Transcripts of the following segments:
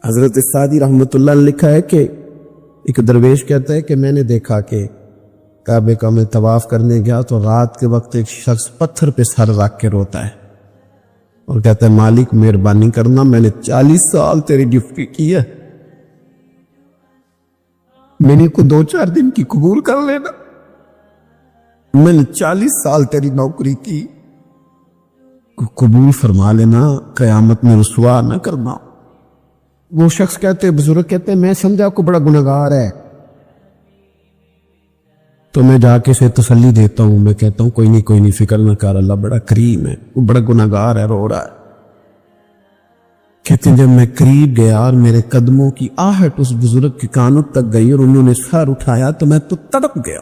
حضرت سعدی رحمۃ اللہ نے لکھا ہے کہ ایک درویش کہتا ہے کہ میں نے دیکھا کہ کعبے کا میں طواف کرنے گیا تو رات کے وقت ایک شخص پتھر پہ سر رکھ کے روتا ہے اور کہتا ہے مالک مہربانی کرنا، میں نے 40 سال تیری ڈیوٹی کی ہے، میں نے کو 2-4 دن کی قبول کر لینا، میں نے 40 سال تیری نوکری کی، قبول فرما لینا، قیامت میں رسوا نہ کرنا۔ وہ شخص کہتے، بزرگ کہتے میں سمجھا کو بڑا گناہگار ہے، تو میں جا کے اسے تسلی دیتا ہوں، میں کہتا ہوں کوئی نہیں فکر نہ کر، اللہ بڑا کریم ہے، وہ بڑا گناہگار ہے، رو رہا ہے۔ کہتے ہیں جب میں قریب گیا اور میرے قدموں کی آہٹ اس بزرگ کے کانوں تک گئی اور انہوں نے سر اٹھایا تو میں تو تڑپ گیا،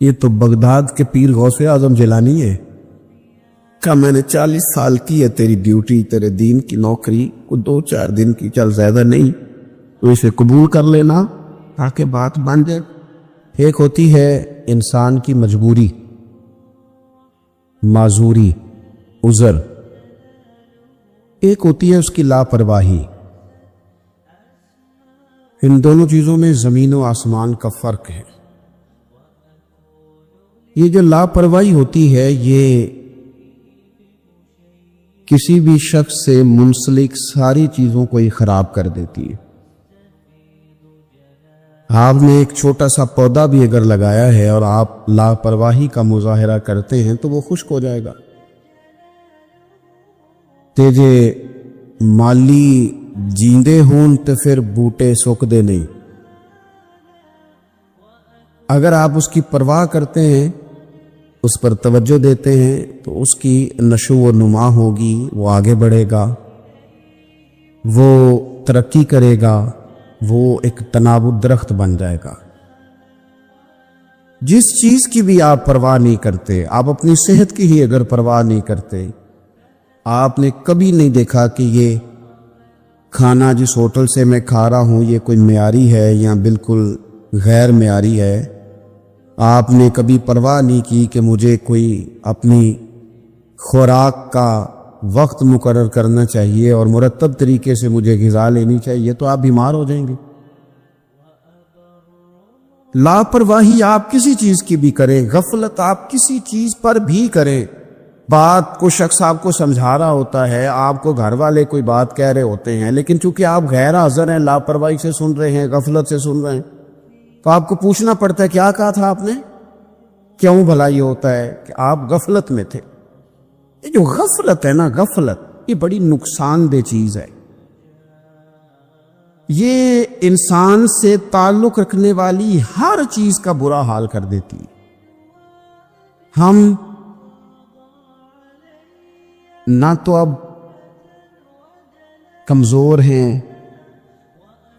یہ تو بغداد کے پیر غوث اعظم جیلانی ہے۔ کہا میں نے 40 سال کی ہے تیری ڈیوٹی، تیرے دین کی نوکری، کو 2-4 دن کی، چل زیادہ نہیں، تو اسے قبول کر لینا تاکہ بات بن جائے۔ ایک ہوتی ہے انسان کی مجبوری، معذوری، عذر، ایک ہوتی ہے اس کی لاپرواہی۔ ان دونوں چیزوں میں زمین و آسمان کا فرق ہے۔ یہ جو لاپرواہی ہوتی ہے یہ کسی بھی شخص سے منسلک ساری چیزوں کو ہی خراب کر دیتی ہے۔ آپ نے ایک چھوٹا سا پودا بھی اگر لگایا ہے اور آپ لاپرواہی کا مظاہرہ کرتے ہیں تو وہ خشک ہو جائے گا۔ تیجے مالی جیندے ہون تو پھر بوٹے سوکدے نہیں۔ اگر آپ اس کی پرواہ کرتے ہیں، اس پر توجہ دیتے ہیں تو اس کی نشو و نما ہوگی، وہ آگے بڑھے گا، وہ ترقی کرے گا، وہ ایک تناب درخت بن جائے گا۔ جس چیز کی بھی آپ پرواہ نہیں کرتے، آپ اپنی صحت کی ہی اگر پرواہ نہیں کرتے، آپ نے کبھی نہیں دیکھا کہ یہ کھانا جس ہوٹل سے میں کھا رہا ہوں یہ کوئی معیاری ہے یا بالکل غیر معیاری ہے، آپ نے کبھی پرواہ نہیں کی کہ مجھے کوئی اپنی خوراک کا وقت مقرر کرنا چاہیے اور مرتب طریقے سے مجھے غذا لینی چاہیے، تو آپ بیمار ہو جائیں گے۔ لاپرواہی آپ کسی چیز کی بھی کریں، غفلت آپ کسی چیز پر بھی کریں، بات کو شخص آپ کو سمجھا رہا ہوتا ہے، آپ کو گھر والے کوئی بات کہہ رہے ہوتے ہیں، لیکن چونکہ آپ غیر حاضر ہیں، لاپرواہی سے سن رہے ہیں، غفلت سے سن رہے ہیں، تو آپ کو پوچھنا پڑتا ہے کیا کہا تھا آپ نے؟ کیوں بھلا یہ ہوتا ہے کہ آپ غفلت میں تھے۔ یہ جو غفلت ہے نا، غفلت یہ بڑی نقصان دہ چیز ہے، یہ انسان سے تعلق رکھنے والی ہر چیز کا برا حال کر دیتی ہے۔ ہم نہ تو اب کمزور ہیں،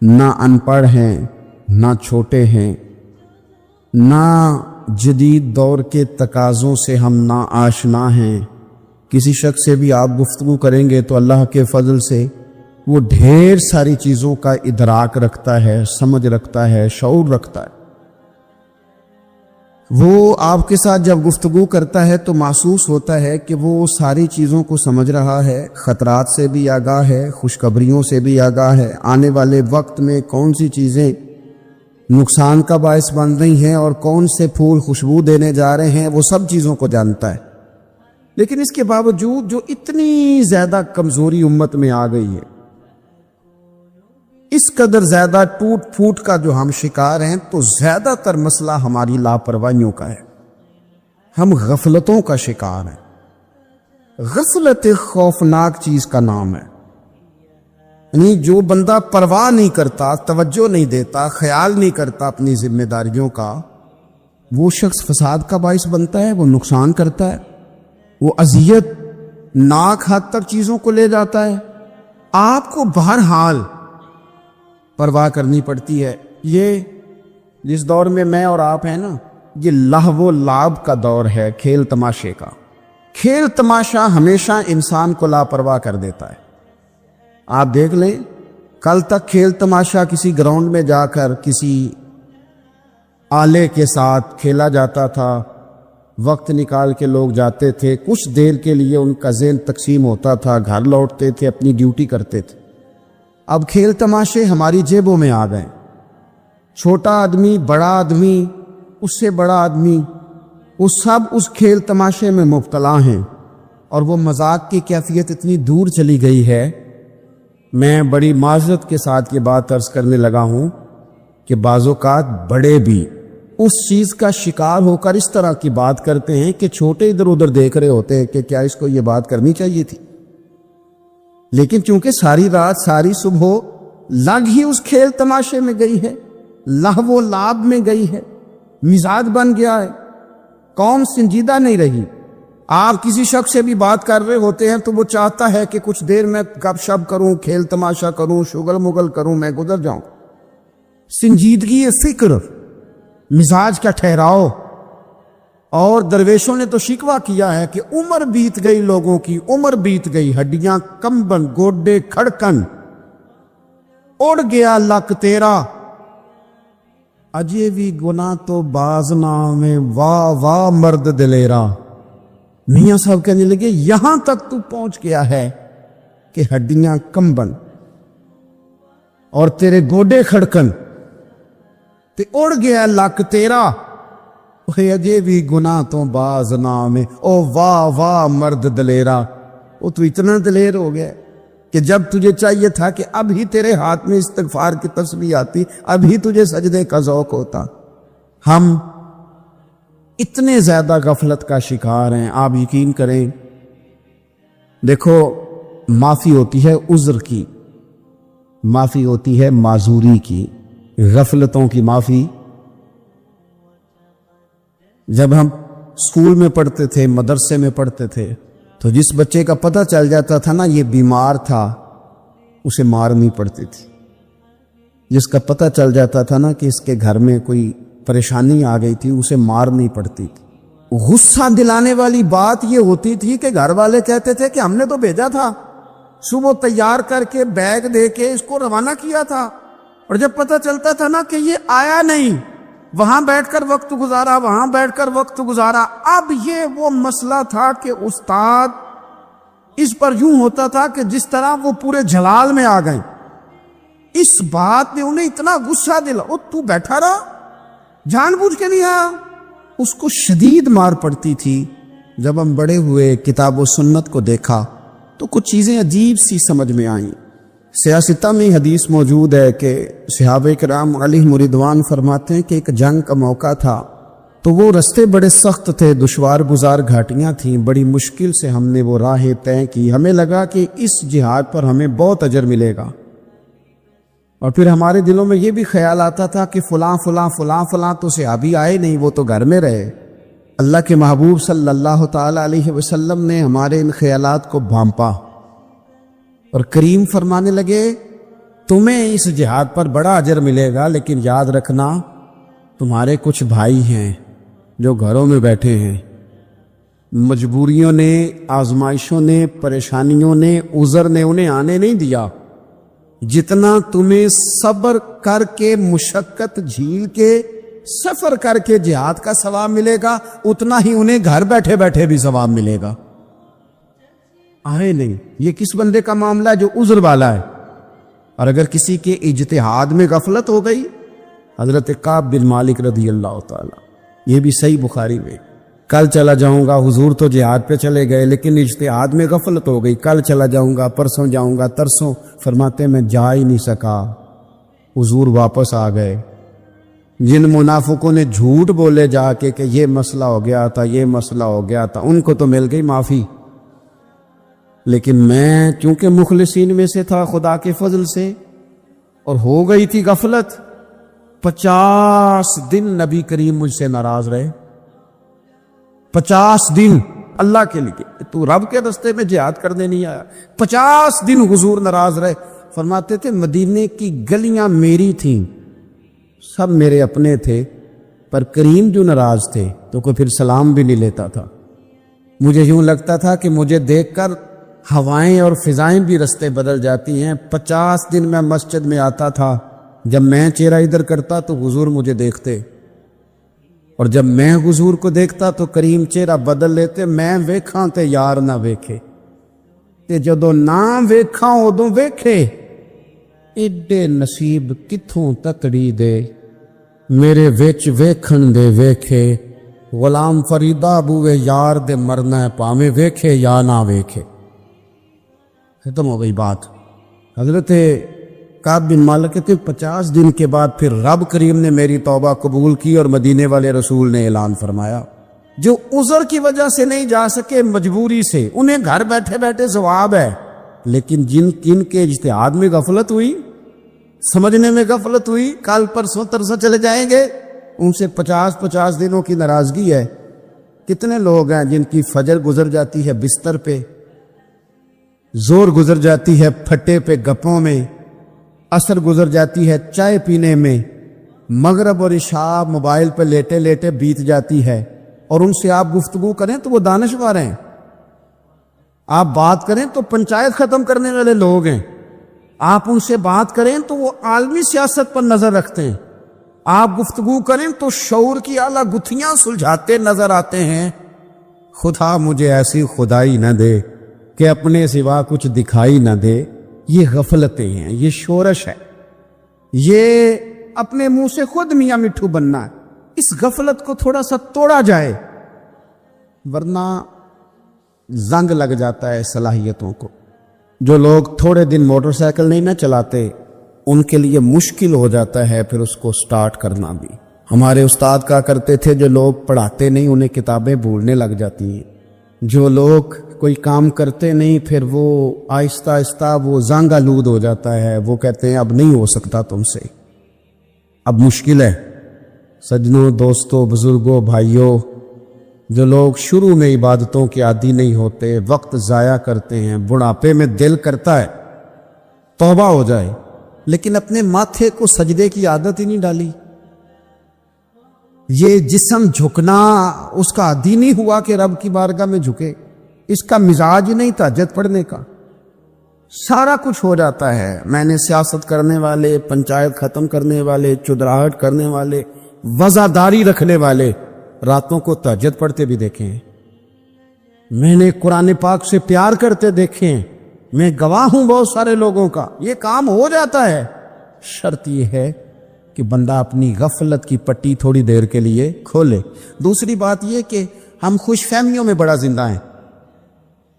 نہ ان پڑھ ہیں، نہ چھوٹے ہیں، نہ جدید دور کے تقاضوں سے ہم نا آشنا ہیں۔ کسی شخص سے بھی آپ گفتگو کریں گے تو اللہ کے فضل سے وہ ڈھیر ساری چیزوں کا ادراک رکھتا ہے، سمجھ رکھتا ہے، شعور رکھتا ہے۔ وہ آپ کے ساتھ جب گفتگو کرتا ہے تو محسوس ہوتا ہے کہ وہ ساری چیزوں کو سمجھ رہا ہے، خطرات سے بھی آگاہ ہے، خوشخبریوں سے بھی آگاہ ہے، آنے والے وقت میں کون سی چیزیں نقصان کا باعث بن رہی ہیں اور کون سے پھول خوشبو دینے جا رہے ہیں، وہ سب چیزوں کو جانتا ہے۔ لیکن اس کے باوجود جو اتنی زیادہ کمزوری امت میں آ گئی ہے، اس قدر زیادہ ٹوٹ پھوٹ کا جو ہم شکار ہیں، تو زیادہ تر مسئلہ ہماری لاپرواہیوں کا ہے، ہم غفلتوں کا شکار ہیں۔ غفلت ایک خوفناک چیز کا نام ہے، یعنی جو بندہ پرواہ نہیں کرتا، توجہ نہیں دیتا، خیال نہیں کرتا اپنی ذمہ داریوں کا، وہ شخص فساد کا باعث بنتا ہے، وہ نقصان کرتا ہے، وہ اذیت ناک حد تک چیزوں کو لے جاتا ہے۔ آپ کو بہرحال پرواہ کرنی پڑتی ہے۔ یہ جس دور میں میں اور آپ ہیں نا، یہ لہو و لعب کا دور ہے، کھیل تماشے کا۔ کھیل تماشا ہمیشہ انسان کو لاپرواہ کر دیتا ہے۔ آپ دیکھ لیں، کل تک کھیل تماشا کسی گراؤنڈ میں جا کر کسی آلے کے ساتھ کھیلا جاتا تھا، وقت نکال کے لوگ جاتے تھے، کچھ دیر کے لیے ان کا ذہن تقسیم ہوتا تھا، گھر لوٹتے تھے، اپنی ڈیوٹی کرتے تھے۔ اب کھیل تماشے ہماری جیبوں میں آ گئے. چھوٹا آدمی، بڑا آدمی، اس سے بڑا آدمی، وہ سب اس کھیل تماشے میں مبتلا ہیں، اور وہ مذاق کی کیفیت اتنی دور چلی گئی ہے. میں بڑی معذرت کے ساتھ یہ بات عرض کرنے لگا ہوں کہ بعض اوقات بڑے بھی اس چیز کا شکار ہو کر اس طرح کی بات کرتے ہیں کہ چھوٹے ادھر ادھر دیکھ رہے ہوتے ہیں کہ کیا اس کو یہ بات کرنی چاہیے تھی. لیکن چونکہ ساری رات ساری صبح لگ ہی اس کھیل تماشے میں گئی ہے، لہو و لعب میں گئی ہے، مزاج بن گیا ہے، قوم سنجیدہ نہیں رہی. آپ کسی شخص سے بھی بات کر رہے ہوتے ہیں تو وہ چاہتا ہے کہ کچھ دیر میں گپ شپ کروں، کھیل تماشا کروں، شغل مغل کروں، میں گزر جاؤں. سنجیدگی فکر، مزاج کا ٹھہراؤ. اور درویشوں نے تو شکوہ کیا ہے کہ عمر بیت گئی، لوگوں کی عمر بیت گئی، ہڈیاں کمبن، گوڈے کھڑکن، اڑ گیا لک تیرا، اجے بھی گناہ تو باز نامے، واہ واہ مرد دلیرا. میاں صاحب کہنے لگے یہاں تک تو پہنچ گیا ہے کہ ہڈیاں کمبن اور تیرے گوڈے کھڑکن تے اڑ گیا لک تیرا، اجے بھی گناہ تو باز نامے، او واہ واہ مرد دلیرا. وہ تو اتنا دلیر ہو گیا کہ جب تجھے چاہیے تھا کہ اب ہی تیرے ہاتھ میں استغفار کی تسبیح آتی، اب ہی تجھے سجدے کا ذوق ہوتا. ہم اتنے زیادہ غفلت کا شکار ہیں، آپ یقین کریں. دیکھو، معافی ہوتی ہے عذر کی، معافی ہوتی ہے معذوری کی، غفلتوں کی معافی. جب ہم اسکول میں پڑھتے تھے، مدرسے میں پڑھتے تھے، تو جس بچے کا پتہ چل جاتا تھا نا یہ بیمار تھا، اسے مارنی پڑتی تھی. جس کا پتہ چل جاتا تھا نا کہ اس کے گھر میں کوئی پریشانی آ گئی تھی، اسے مارنی پڑتی تھی. غصہ دلانے والی بات یہ ہوتی تھی کہ گھر والے کہتے تھے کہ ہم نے تو بھیجا تھا، صبح تیار کر کے بیگ دے کے اس کو روانہ کیا تھا، اور جب پتہ چلتا تھا نا کہ یہ آیا نہیں، وہاں بیٹھ کر وقت گزارا، وہاں بیٹھ کر وقت گزارا. اب یہ وہ مسئلہ تھا کہ استاد اس پر یوں ہوتا تھا کہ جس طرح وہ پورے جلال میں آ گئے. اس بات نے انہیں اتنا غصہ دلا، او تو بیٹھا رہا، جان بوجھ کے نہیں آیا. اس کو شدید مار پڑتی تھی. جب ہم بڑے ہوئے، کتاب و سنت کو دیکھا تو کچھ چیزیں عجیب سی سمجھ میں آئیں. سیاستہ میں حدیث موجود ہے کہ صحابہ کرام علیہم رضوان فرماتے ہیں کہ ایک جنگ کا موقع تھا تو وہ رستے بڑے سخت تھے، دشوار گزار گھاٹیاں تھیں، بڑی مشکل سے ہم نے وہ راہیں طے کی. ہمیں لگا کہ اس جہاد پر ہمیں بہت اجر ملے گا، اور پھر ہمارے دلوں میں یہ بھی خیال آتا تھا کہ فلاں فلاں فلاں فلاں تو صحابی آئے نہیں، وہ تو گھر میں رہے. اللہ کے محبوب صلی اللہ تعالی علیہ وسلم نے ہمارے ان خیالات کو بھانپا اور کریم فرمانے لگے تمہیں اس جہاد پر بڑا اجر ملے گا، لیکن یاد رکھنا تمہارے کچھ بھائی ہیں جو گھروں میں بیٹھے ہیں، مجبوریوں نے، آزمائشوں نے، پریشانیوں نے، عذر نے انہیں آنے نہیں دیا. جتنا تمہیں صبر کر کے، مشقت جھیل کے، سفر کر کے جہاد کا ثواب ملے گا، اتنا ہی انہیں گھر بیٹھے بیٹھے بھی ثواب ملے گا. آئے نہیں. یہ کس بندے کا معاملہ ہے جو عذر والا ہے؟ اور اگر کسی کے اجتہاد میں غفلت ہو گئی، حضرت کعب بن مالک رضی اللہ تعالی، یہ بھی صحیح بخاری میں، کل چلا جاؤں گا، حضور تو جہاد پہ چلے گئے لیکن اجتہاد میں غفلت ہو گئی، کل چلا جاؤں گا، پرسوں جاؤں گا، ترسوں، فرماتے میں جا ہی نہیں سکا، حضور واپس آ گئے. جن منافقوں نے جھوٹ بولے جا کے کہ یہ مسئلہ ہو گیا تھا، یہ مسئلہ ہو گیا تھا، ان کو تو مل گئی معافی، لیکن میں چونکہ مخلصین میں سے تھا خدا کے فضل سے، اور ہو گئی تھی غفلت. 50 دن نبی کریم مجھ سے ناراض رہے. 50 دن اللہ کے لیے، تو رب کے رستے میں جہاد کرنے نہیں آیا. 50 دن حضور ناراض رہے. فرماتے تھے مدینے کی گلیاں میری تھیں، سب میرے اپنے تھے، پر کریم جو ناراض تھے تو کوئی پھر سلام بھی نہیں لیتا تھا. مجھے یوں لگتا تھا کہ مجھے دیکھ کر ہوائیں اور فضائیں بھی رستے بدل جاتی ہیں. 50 دن میں مسجد میں آتا تھا، جب میں چہرہ ادھر کرتا تو حضور مجھے دیکھتے، اور جب میں حضور کو دیکھتا تو کریم چہرہ بدل لیتے. میں ویکھاں تے یار نہ ویکھے، تے جدو نہ ویکھاں ادوں ویکھے. ایڈے نصیب کتھوں تکڑی دے میرے وچ ویکھن دے ویکھے غلام فریدہ بوے یار دے مرنا ہے پاویں ویکھے یا نہ ویکھے. ختم ہو گئی بات. حضرت کعب بن مالک کہتے 50 دن کے بعد پھر رب کریم نے میری توبہ قبول کی اور مدینے والے رسول نے اعلان فرمایا جو عذر کی وجہ سے نہیں جا سکے مجبوری سے انہیں گھر بیٹھے بیٹھے ثواب ہے، لیکن جن کے اجتہاد میں غفلت ہوئی، سمجھنے میں غفلت ہوئی، کل پرسوں ترسوں چلے جائیں گے، ان سے 50 دنوں کی ناراضگی ہے. کتنے لوگ ہیں جن کی فجر گزر جاتی ہے بستر پہ، زور گزر جاتی ہے پھٹے پہ گپوں میں، عصر گزر جاتی ہے چائے پینے میں، مغرب اور عشاء موبائل پہ لیٹے لیٹے بیت جاتی ہے، اور ان سے آپ گفتگو کریں تو وہ دانشور ہیں، آپ بات کریں تو پنچایت ختم کرنے والے لوگ ہیں، آپ ان سے بات کریں تو وہ عالمی سیاست پر نظر رکھتے ہیں، آپ گفتگو کریں تو شعور کی اعلیٰ گتھیاں سلجھاتے نظر آتے ہیں. خدا مجھے ایسی خدائی نہ دے کہ اپنے سوا کچھ دکھائی نہ دے. یہ غفلتیں ہیں، یہ شورش ہے، یہ اپنے منہ سے خود میاں مٹھو بننا ہے. اس غفلت کو تھوڑا سا توڑا جائے ورنہ زنگ لگ جاتا ہے صلاحیتوں کو. جو لوگ تھوڑے دن موٹر سائیکل نہیں نہ چلاتے ان کے لیے مشکل ہو جاتا ہے پھر اس کو سٹارٹ کرنا بھی. ہمارے استاد کہا کرتے تھے جو لوگ پڑھاتے نہیں انہیں کتابیں بھولنے لگ جاتی ہیں، جو لوگ کوئی کام کرتے نہیں پھر وہ آہستہ آہستہ وہ زنگ آلود ہو جاتا ہے، وہ کہتے ہیں اب نہیں ہو سکتا تم سے، اب مشکل ہے. سجنوں، دوستوں، بزرگوں، بھائیوں، جو لوگ شروع میں عبادتوں کے عادی نہیں ہوتے، وقت ضائع کرتے ہیں، بڑھاپے میں دل کرتا ہے توبہ ہو جائے، لیکن اپنے ماتھے کو سجدے کی عادت ہی نہیں ڈالی. یہ جسم جھکنا اس کا عادی نہیں ہوا کہ رب کی بارگاہ میں جھکے، اس کا مزاج ہی نہیں تہجد پڑھنے کا. سارا کچھ ہو جاتا ہے. میں نے سیاست کرنے والے، پنچایت ختم کرنے والے، چدراہٹ کرنے والے، وزاداری رکھنے والے راتوں کو تہجد پڑھتے بھی دیکھے ہیں. میں نے قرآن پاک سے پیار کرتے دیکھے ہیں. میں گواہ ہوں بہت سارے لوگوں کا. یہ کام ہو جاتا ہے. شرط یہ ہے کہ بندہ اپنی غفلت کی پٹی تھوڑی دیر کے لیے کھولے. دوسری بات یہ کہ ہم خوش فہمیوں میں بڑا زندہ ہیں،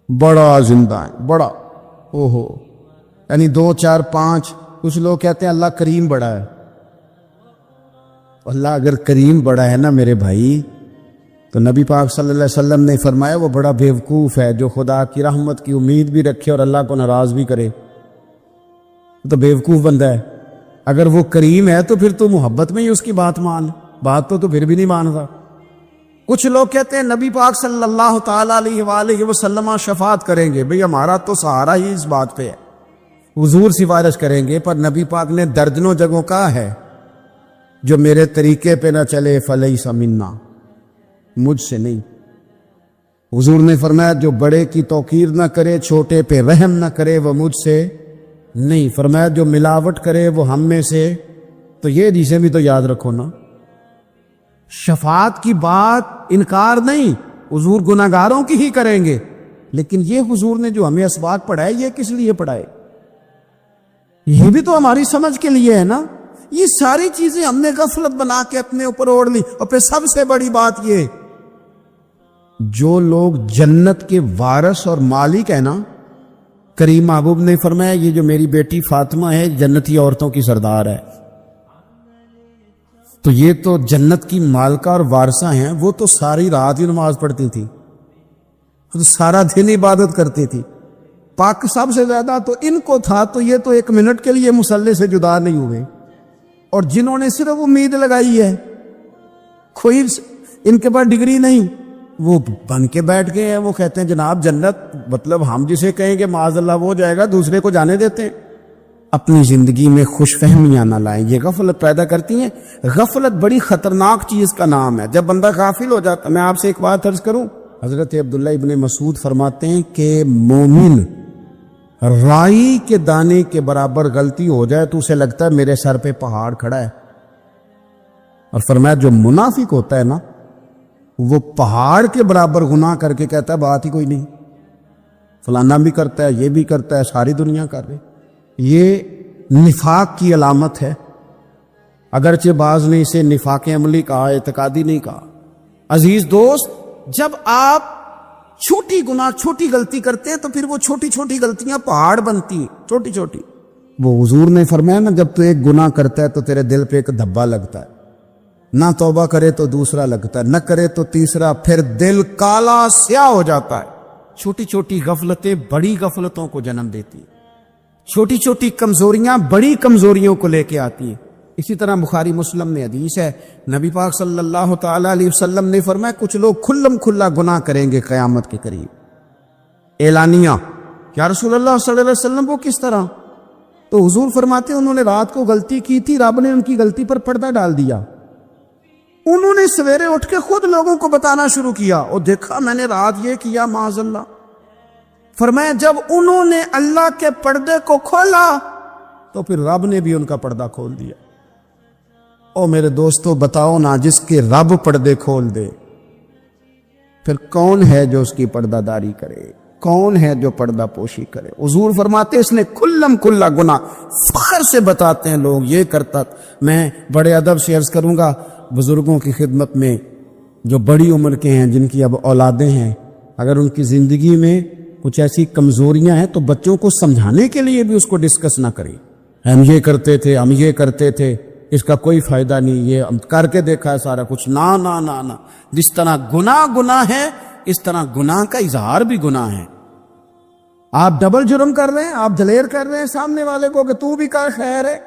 بڑا زندہ ہیں، بڑا اوہو، یعنی 2 4 5. کچھ لوگ کہتے ہیں اللہ کریم بڑا ہے. اللہ اگر کریم بڑا ہے نا میرے بھائی تو نبی پاک صلی اللہ علیہ وسلم نے فرمایا وہ بڑا بیوقوف ہے جو خدا کی رحمت کی امید بھی رکھے اور اللہ کو ناراض بھی کرے، تو بیوقوف بندہ ہے. اگر وہ کریم ہے تو پھر تو محبت میں ہی اس کی بات مان، بات تو پھر بھی نہیں مانتا. کچھ لوگ کہتے ہیں نبی پاک صلی اللہ تعالی علیہ وآلہ وسلم شفاعت کریں گے. بھئی ہمارا تو سہارا ہی اس بات پہ ہے، حضور سفارش کریں گے، پر نبی پاک نے درجنوں جگہوں کہا ہے جو میرے طریقے پہ نہ چلے فلیس منا، مجھ سے نہیں. حضور نے فرمایا جو بڑے کی توقیر نہ کرے، چھوٹے پہ رحم نہ کرے، وہ مجھ سے نہیں. فرمایا جو ملاوٹ کرے وہ ہم میں سے. تو یہ حدیثیں بھی تو یاد رکھو نا. شفاعت کی بات انکار نہیں، حضور گناہگاروں کی ہی کریں گے، لیکن یہ حضور نے جو ہمیں اسباق پڑھائے یہ کس لیے پڑھائے؟ یہ بھی تو ہماری سمجھ کے لیے ہے نا. یہ ساری چیزیں ہم نے غفلت بنا کے اپنے اوپر اوڑھ لی. اور پھر سب سے بڑی بات یہ، جو لوگ جنت کے وارث اور مالک ہیں نا، کریم محبوب نے فرمایا یہ جو میری بیٹی فاطمہ ہے جنتی عورتوں کی سردار ہے، تو یہ تو جنت کی مالکہ اور وارثہ ہیں. وہ تو ساری رات ہی نماز پڑھتی تھی، تو سارا دن عبادت کرتی تھی. پاک سب سے زیادہ تو ان کو تھا، تو یہ تو 1 منٹ کے لیے مصلی سے جدا نہیں ہوئے. اور جنہوں نے صرف امید لگائی ہے، کوئی ان کے پاس ڈگری نہیں، وہ بن کے بیٹھ گئے ہیں. وہ کہتے ہیں جناب جنت مطلب ہم جسے کہیں کہ معاذ اللہ وہ جائے گا، دوسرے کو جانے دیتے ہیں. اپنی زندگی میں خوش فہمیاں نہ لائیں، یہ غفلت پیدا کرتی ہیں. غفلت بڑی خطرناک چیز کا نام ہے. جب بندہ غافل ہو جاتا، میں آپ سے ایک بات عرض کروں، حضرت عبداللہ ابن مسعود فرماتے ہیں کہ مومن رائی کے دانے کے برابر غلطی ہو جائے تو اسے لگتا ہے میرے سر پہ پہاڑ کھڑا ہے. اور فرمایا جو منافق ہوتا ہے نا، وہ پہاڑ کے برابر گناہ کر کے کہتا ہے بات ہی کوئی نہیں، فلانا بھی کرتا ہے، یہ بھی کرتا ہے، ساری دنیا کر رہی. یہ نفاق کی علامت ہے، اگرچہ بعض نے اسے نفاق عملی کہا، اعتقادی نہیں کہا۔ عزیز دوست، جب آپ چھوٹی غلطی کرتے ہیں تو پھر وہ چھوٹی چھوٹی غلطیاں پہاڑ بنتی ہیں، چھوٹی چھوٹی۔ وہ حضور نے فرمایا نا، جب تو ایک گناہ کرتا ہے تو تیرے دل پہ ایک دھبا لگتا ہے، نہ توبہ کرے تو دوسرا لگتا ہے، نہ کرے تو تیسرا، پھر دل کالا سیاہ ہو جاتا ہے۔ چھوٹی چھوٹی غفلتیں بڑی غفلتوں کو جنم دیتی ہیں، چھوٹی چھوٹی کمزوریاں بڑی کمزوریوں کو لے کے آتی ہیں۔ اسی طرح بخاری مسلم میں حدیث ہے، نبی پاک صلی اللہ تعالی علیہ وسلم نے فرمایا کچھ لوگ کھلم کھلا گناہ کریں گے قیامت کے قریب۔ اعلانیہ، یا رسول اللہ صلی اللہ علیہ وسلم وہ کس طرح؟ تو حضور فرماتے ہیں انہوں نے رات کو غلطی کی تھی، رب نے ان کی غلطی پر پردہ ڈال دیا، انہوں نے سویرے اٹھ کے خود لوگوں کو بتانا شروع کیا، اور دیکھا میں نے رات یہ کیا، معاذ اللہ۔ فرمایا جب انہوں نے اللہ کے پردے کو کھولا تو پھر رب نے بھی ان کا پردہ کھول دیا۔ او میرے دوستو، بتاؤ نا، جس کے رب پردے کھول دے پھر کون ہے جو اس کی پردہ داری کرے؟ کون ہے جو پردہ پوشی کرے؟ حضور فرماتے اس نے کھلم کھلا گناہ، فخر سے بتاتے ہیں لوگ یہ کرتا۔ میں بڑے ادب سے عرض کروں گا بزرگوں کی خدمت میں، جو بڑی عمر کے ہیں، جن کی اب اولادیں ہیں، اگر ان کی زندگی میں کچھ ایسی کمزوریاں ہیں تو بچوں کو سمجھانے کے لیے بھی اس کو ڈسکس نہ کریں۔ ہم یہ کرتے تھے، ہم یہ کرتے تھے، اس کا کوئی فائدہ نہیں، یہ ہم کر کے دیکھا ہے سارا کچھ۔ نہ نہ نہ نہ، جس طرح گناہ ہے اس طرح گناہ کا اظہار بھی گناہ ہے۔ آپ ڈبل جرم کر رہے ہیں، آپ دلیر کر رہے ہیں سامنے والے کو کہ تو بھی کر، خیر ہے۔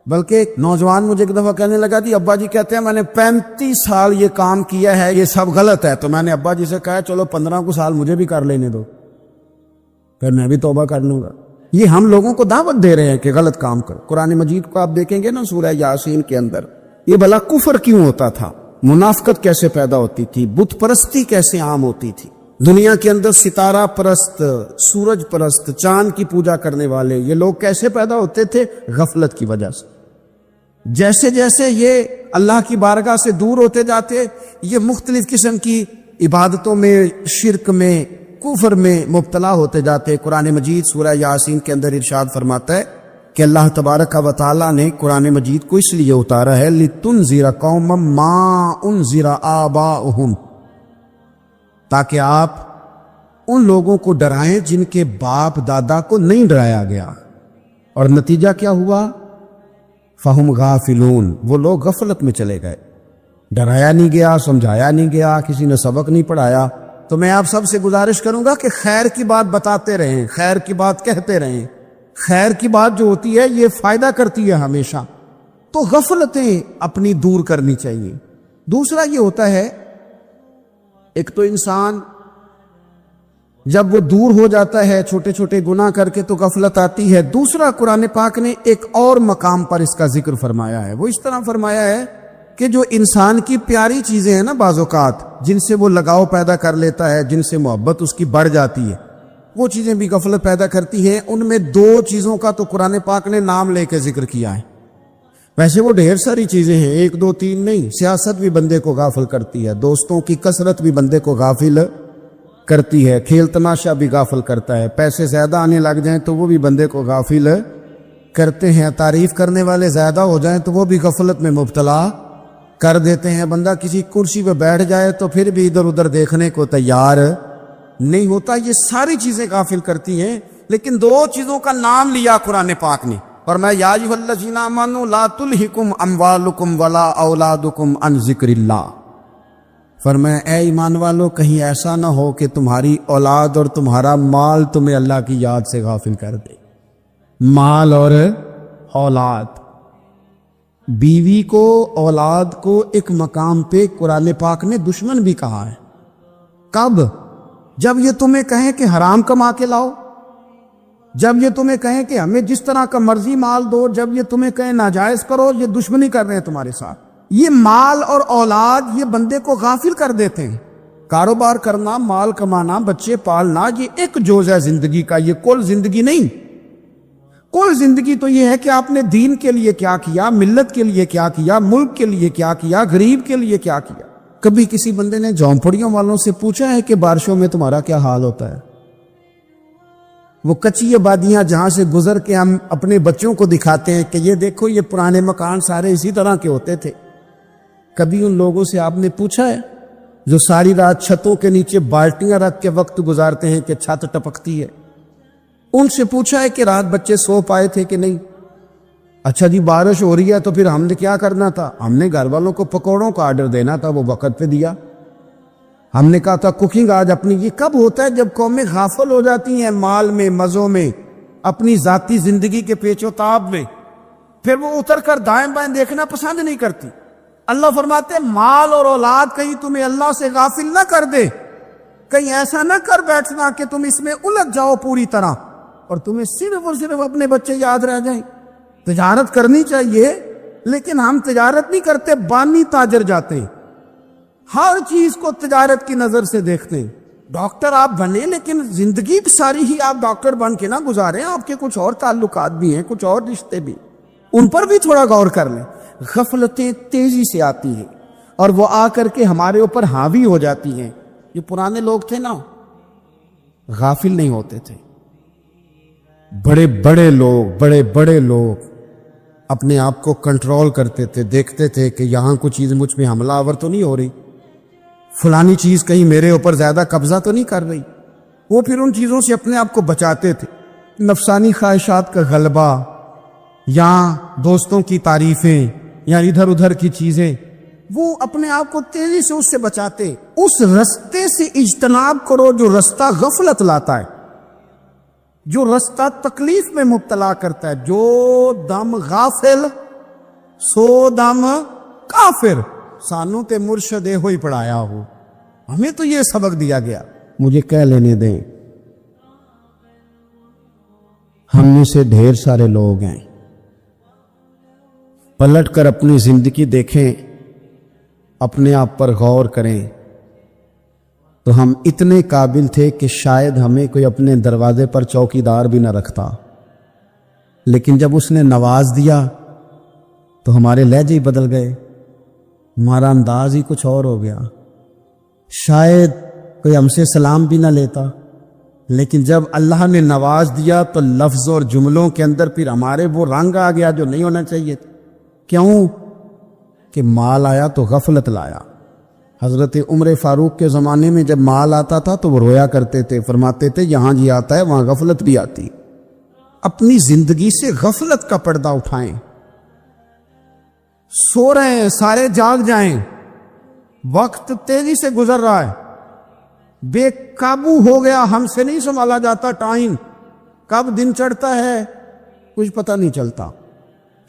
بلکہ ایک نوجوان مجھے ایک دفعہ کہنے لگا جی ابا جی کہتے ہیں میں نے 35 سال یہ کام کیا ہے، یہ سب غلط ہے۔ تو میں نے ابا جی سے کہا چلو 15 کو سال مجھے بھی کر لینے دو، پھر میں بھی توبہ کر لوں گا۔ یہ ہم لوگوں کو دعوت دے رہے ہیں کہ غلط کام کرو۔ قرآن مجید کو آپ دیکھیں گے نا، سورہ یاسین کے اندر یہ بھلا کفر کیوں ہوتا تھا، منافقت کیسے پیدا ہوتی تھی، بت پرستی کیسے عام ہوتی تھی، دنیا کے اندر ستارہ پرست، سورج پرست، چاند کی پوجا کرنے والے یہ لوگ کیسے پیدا ہوتے تھے؟ غفلت کی وجہ سے۔ جیسے جیسے یہ اللہ کی بارگاہ سے دور ہوتے جاتے، یہ مختلف قسم کی عبادتوں میں، شرک میں، کفر میں مبتلا ہوتے جاتے۔ قرآن مجید سورہ یاسین کے اندر ارشاد فرماتا ہے کہ اللہ تبارک و تعالیٰ نے قرآن مجید کو اس لیے اتارا ہے لِتُنذِرَ قَوْمًا مَا أُنذِرَ آبَاؤُهُمْ، تاکہ آپ ان لوگوں کو ڈرائیں جن کے باپ دادا کو نہیں ڈرایا گیا۔ اور نتیجہ کیا ہوا؟ فَهُمْ غَافِلُونَ، وہ لوگ غفلت میں چلے گئے، ڈرایا نہیں گیا، سمجھایا نہیں گیا، کسی نے سبق نہیں پڑھایا۔ تو میں آپ سب سے گزارش کروں گا کہ خیر کی بات بتاتے رہیں، خیر کی بات کہتے رہیں۔ خیر کی بات جو ہوتی ہے یہ فائدہ کرتی ہے ہمیشہ، تو غفلتیں اپنی دور کرنی چاہیے۔ دوسرا یہ ہوتا ہے، ایک تو انسان جب وہ دور ہو جاتا ہے چھوٹے چھوٹے گناہ کر کے تو غفلت آتی ہے۔ دوسرا قرآن پاک نے ایک اور مقام پر اس کا ذکر فرمایا ہے، وہ اس طرح فرمایا ہے کہ جو انسان کی پیاری چیزیں ہیں نا بعض اوقات، جن سے وہ لگاؤ پیدا کر لیتا ہے، جن سے محبت اس کی بڑھ جاتی ہے، وہ چیزیں بھی غفلت پیدا کرتی ہیں۔ ان میں 2 چیزوں کا تو قرآن پاک نے نام لے کے ذکر کیا ہے۔ ویسے وہ ڈھیر ساری چیزیں ہیں، 1 2 3 نہیں۔ سیاست بھی بندے کو غافل کرتی ہے، دوستوں کی کثرت بھی بندے کو غافل کرتی ہے، کھیل تماشا بھی غافل کرتا ہے، پیسے زیادہ آنے لگ جائیں تو وہ بھی بندے کو غافل کرتے ہیں، تعریف کرنے والے زیادہ ہو جائیں تو وہ بھی غفلت میں مبتلا کر دیتے ہیں۔ بندہ کسی کرسی پہ بیٹھ جائے تو پھر بھی ادھر ادھر دیکھنے کو تیار نہیں ہوتا۔ یہ ساری چیزیں غافل کرتی ہیں، لیکن 2 چیزوں کا نام لیا قرآن پاک نے، اور میں یا ایھا الذین آمنوا لا تلھکم اموالکم ولا اولادکم عن ذکر اللہ، فرمایا اے ایمان والو کہیں ایسا نہ ہو کہ تمہاری اولاد اور تمہارا مال تمہیں اللہ کی یاد سے غافل کر دے۔ مال اور اولاد، بیوی کو، اولاد کو ایک مقام پہ قرآن پاک نے دشمن بھی کہا ہے۔ کب؟ جب یہ تمہیں کہیں کہ حرام کما کے لاؤ، جب یہ تمہیں کہیں کہ ہمیں جس طرح کا مرضی مال دو، جب یہ تمہیں کہیں ناجائز کرو، یہ دشمنی کر رہے ہیں تمہارے ساتھ۔ یہ مال اور اولاد یہ بندے کو غافل کر دیتے ہیں۔ کاروبار کرنا، مال کمانا، بچے پالنا، یہ ایک جز ہے زندگی کا، یہ کل زندگی نہیں۔ کل زندگی تو یہ ہے کہ آپ نے دین کے لیے کیا کیا، ملت کے لیے کیا کیا، ملک کے لیے کیا کیا، غریب کے لیے کیا کیا۔ کبھی کسی بندے نے جھونپڑیوں والوں سے پوچھا ہے کہ بارشوں میں تمہارا کیا حال ہوتا ہے؟ وہ کچی آبادیاں جہاں سے گزر کے ہم اپنے بچوں کو دکھاتے ہیں کہ یہ دیکھو یہ پرانے مکان سارے اسی طرح کے ہوتے تھے. کبھی ان لوگوں سے آپ نے پوچھا ہے جو ساری رات چھتوں کے نیچے بالٹیاں رکھ کے وقت گزارتے ہیں کہ چھت ٹپکتی ہے؟ ان سے پوچھا ہے کہ رات بچے سو پائے تھے کہ نہیں؟ اچھا جی بارش ہو رہی ہے تو پھر ہم نے کیا کرنا تھا؟ ہم نے گھر والوں کو پکوڑوں کا آرڈر دینا تھا، وہ وقت پہ دیا. ہم نے کہا تھا کوکنگ آج اپنی. یہ کب ہوتا ہے؟ جب قومیں غافل ہو جاتی ہیں مال میں، مزوں میں، اپنی ذاتی زندگی کے پیچ و تاب میں، پھر وہ اتر کر دائیں بائیں دیکھنا پسند نہیں کرتی. اللہ فرماتے ہیں مال اور اولاد کہیں تمہیں اللہ سے غافل نہ کر دے، کہیں ایسا نہ کر بیٹھنا کہ تم اس میں الجھ جاؤ پوری طرح اور تمہیں صرف اور صرف اپنے بچے یاد رہ جائیں. تجارت کرنی چاہیے لیکن ہم تجارت نہیں کرتے، بانی تاجر جاتے ہیں، ہر چیز کو تجارت کی نظر سے دیکھتے ہیں. ڈاکٹر آپ بنے لیکن زندگی ساری ہی آپ ڈاکٹر بن کے نہ گزاریں، آپ کے کچھ اور تعلقات بھی ہیں، کچھ اور رشتے بھی، ان پر بھی تھوڑا غور کر لیں. غفلتیں تیزی سے آتی ہیں اور وہ آ کر کے ہمارے اوپر حاوی ہو جاتی ہیں. یہ پرانے لوگ تھے نا، غافل نہیں ہوتے تھے. بڑے بڑے لوگ اپنے آپ کو کنٹرول کرتے تھے، دیکھتے تھے کہ یہاں کوئی چیز مجھ پہ حملہ آور تو نہیں ہو رہی، فلانی چیز کہیں میرے اوپر زیادہ قبضہ تو نہیں کر رہی. وہ پھر ان چیزوں سے اپنے آپ کو بچاتے تھے. نفسانی خواہشات کا غلبہ یا دوستوں کی تعریفیں یا ادھر ادھر کی چیزیں، وہ اپنے آپ کو تیزی سے اس سے بچاتے. اس رستے سے اجتناب کرو جو رستہ غفلت لاتا ہے، جو رستہ تکلیف میں مبتلا کرتا ہے. جو دم غافل سو دم کافر. سانو تے مرشد ہوئی پڑھایا ہو، ہمیں تو یہ سبق دیا گیا. مجھے کہہ لینے دیں، ہم میں سے ڈھیر سارے لوگ ہیں، پلٹ کر اپنی زندگی دیکھیں، اپنے آپ پر غور کریں تو ہم اتنے قابل تھے کہ شاید ہمیں کوئی اپنے دروازے پر چوکیدار بھی نہ رکھتا، لیکن جب اس نے نواز دیا تو ہمارے لہجے ہی بدل گئے، ہمارا انداز ہی کچھ اور ہو گیا. شاید کوئی ہم سے سلام بھی نہ لیتا، لیکن جب اللہ نے نواز دیا تو لفظ اور جملوں کے اندر پھر ہمارے وہ رنگ آ گیا جو نہیں ہونا چاہیے. کیوں؟ کہ مال آیا تو غفلت لایا. حضرت عمر فاروق کے زمانے میں جب مال آتا تھا تو وہ رویا کرتے تھے، فرماتے تھے یہاں جی آتا ہے وہاں غفلت بھی آتی. اپنی زندگی سے غفلت کا پردہ اٹھائیں. سو رہے ہیں سارے جاگ جائیں، وقت تیزی سے گزر رہا ہے، بے قابو ہو گیا، ہم سے نہیں سنبھالا جاتا. ٹائم کب دن چڑھتا ہے کچھ پتہ نہیں چلتا،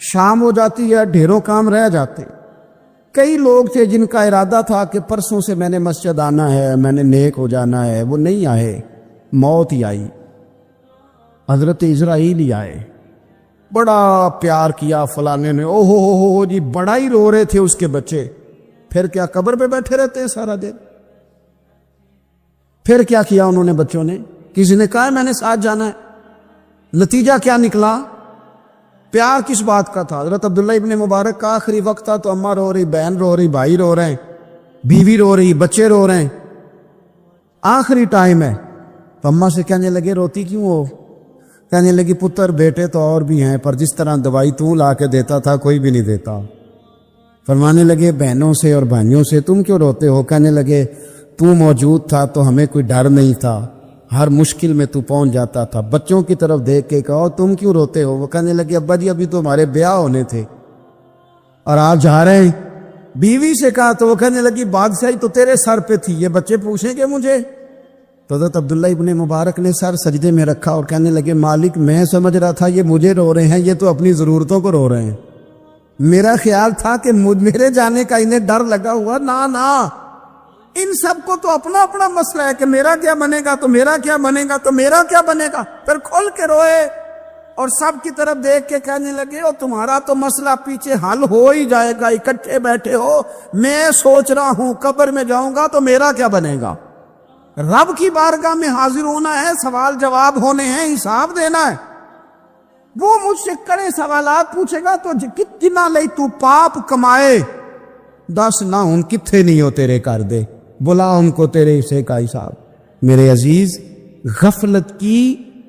شام ہو جاتی ہے ڈھیروں کام رہ جاتے. کئی لوگ تھے جن کا ارادہ تھا کہ پرسوں سے میں نے مسجد آنا ہے، میں نے نیک ہو جانا ہے، وہ نہیں آئے، موت ہی آئی. حضرت اسرائیل ہی آئے. بڑا پیار کیا فلانے نے، او ہو جی، بڑا ہی رو رہے تھے اس کے بچے. پھر کیا قبر پہ بیٹھے رہتے ہیں سارا دن؟ پھر کیا کیا انہوں نے بچوں نے؟ کسی نے کہا میں نے ساتھ جانا ہے. نتیجہ کیا نکلا؟ پیار کس بات کا تھا؟ حضرت عبداللہ ابن مبارک کا آخری وقت تھا تو اماں رو رہی، بہن رو رہی، بھائی رو رہے ہیں، بیوی رو رہی، بچے رو رہے ہیں، آخری ٹائم ہے. تو اماں سے کہنے لگے روتی کیوں ہو؟ کہنے لگی پتر بیٹے تو اور بھی ہیں پر جس طرح دوائی تو لا کے دیتا تھا کوئی بھی نہیں دیتا. فرمانے لگے بہنوں سے اور بھائیوں سے تم کیوں روتے ہو؟ کہنے لگے تو موجود تھا تو ہمیں کوئی ڈر نہیں تھا، ہر مشکل میں تو پہنچ جاتا تھا. بچوں کی طرف دیکھ کے کہو تم کیوں روتے ہو؟ وہ کہنے لگے ابا جی ابھی تو ہمارے بیاہ ہونے تھے اور آپ جا رہے ہیں. بیوی سے کہا تو وہ کہنے لگی بادشاہی تو تیرے سر پہ تھی، یہ بچے پوچھیں گے مجھے؟ تو حضرت عبداللہ ابن مبارک نے سر سجدے میں رکھا اور کہنے لگے مالک میں سمجھ رہا تھا یہ مجھے رو رہے ہیں، یہ تو اپنی ضرورتوں کو رو رہے ہیں. میرا خیال تھا کہ میرے جانے کا انہیں ڈر لگا ہوا. نا ان سب کو تو اپنا اپنا مسئلہ ہے کہ میرا کیا بنے گا تو میرا کیا بنے گا تو میرا کیا بنے گا. پھر کھول کے روئے اور سب کی طرف دیکھ کے کہنے لگے اور تمہارا تو مسئلہ پیچھے حل ہو ہی جائے گا، اکٹھے بیٹھے ہو، میں سوچ رہا ہوں قبر میں جاؤں گا تو میرا کیا بنے گا. رب کی بارگاہ میں حاضر ہونا ہے، سوال جواب ہونے ہیں، حساب دینا ہے. وہ مجھ سے کڑے سوالات پوچھے گا تو کتنا لئی تو پاپ کمائے، دس نہ ہوں کتھے نہیں ہو تیرے کر دے، بلا ان کو تیرے حصے کا حساب. میرے عزیز، غفلت کی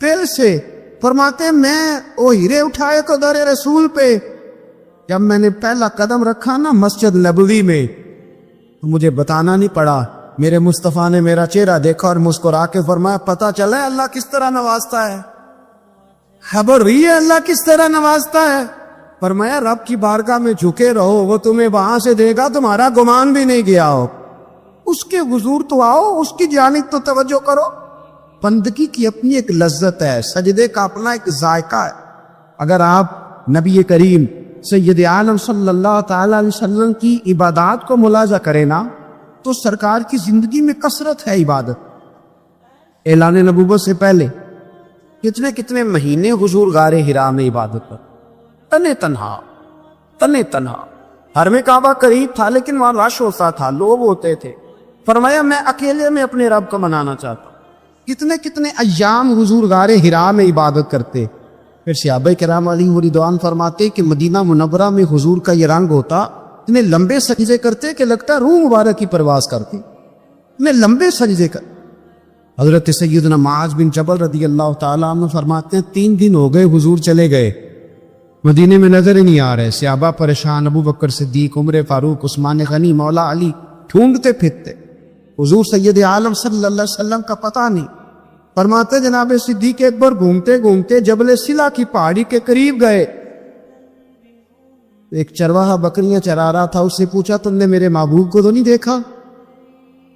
دل سے فرماتے میں وہ ہیرے اٹھائے کو در رسول پہ جب میں نے پہلا قدم رکھا نا مسجد نبوی میں تو مجھے بتانا نہیں پڑا، میرے مصطفیٰ نے میرا چہرہ دیکھا اور مسکرا کے فرمایا پتہ چلا ہے اللہ کس طرح نوازتا ہے، خبر ہوئی ہے اللہ کس طرح نوازتا ہے؟ فرمایا رب کی بارگاہ میں جھکے رہو، وہ تمہیں وہاں سے دے گا تمہارا گمان بھی نہیں گیا ہو، اس کے حضور تو آؤ، اس کی جانب تو توجہ کرو۔ بندگی کی اپنی ایک لذت ہے، سجدے کا اپنا ایک ذائقہ ہے۔ اگر آپ نبی کریم سید عالم صلی اللہ تعالی علیہ وسلم کی عبادات کو ملاحظہ کریں نا تو سرکار کی زندگی میں کثرت ہے عبادت۔ اعلان نبوت سے پہلے کتنے کتنے مہینے حضور غار حرا میں عبادت پر تنے تنہا حرم کعبہ قریب تھا لیکن وہاں رش ہوتا تھا، لوگ ہوتے تھے۔ فرمایا میں اکیلے میں اپنے رب کو منانا چاہتا ہوں۔ کتنے کتنے ایام حضور غار حرا میں عبادت کرتے۔ پھر صحابہ کرام علیہم رضوان فرماتے کہ مدینہ منورہ میں حضور کا یہ رنگ ہوتا، اتنے لمبے سجدے کرتے کہ لگتا روح مبارک کی پرواز کرتی، اتنے لمبے سجدے کرتے۔ حضرت سیدنا معاذ بن جبل رضی اللہ تعالیٰ عنہ فرماتے ہیں 3 دن ہو گئے حضور چلے گئے، مدینے میں نظر ہی نہیں آ رہے۔ صحابہ پریشان، ابو بکر صدیق، عمر فاروق، عثمان غنی، مولا علی ڈھونڈتے پھرتے، حضور سید عالم صلی اللہ علیہ وسلم کا پتہ نہیں۔ فرماتے جناب صدیق اکبر گھومتے گھومتے جبل سلا کی پہاڑی کے قریب گئے، ایک چرواہا بکریاں چرا رہا تھا، اس سے پوچھا تم نے میرے محبوب کو تو نہیں دیکھا؟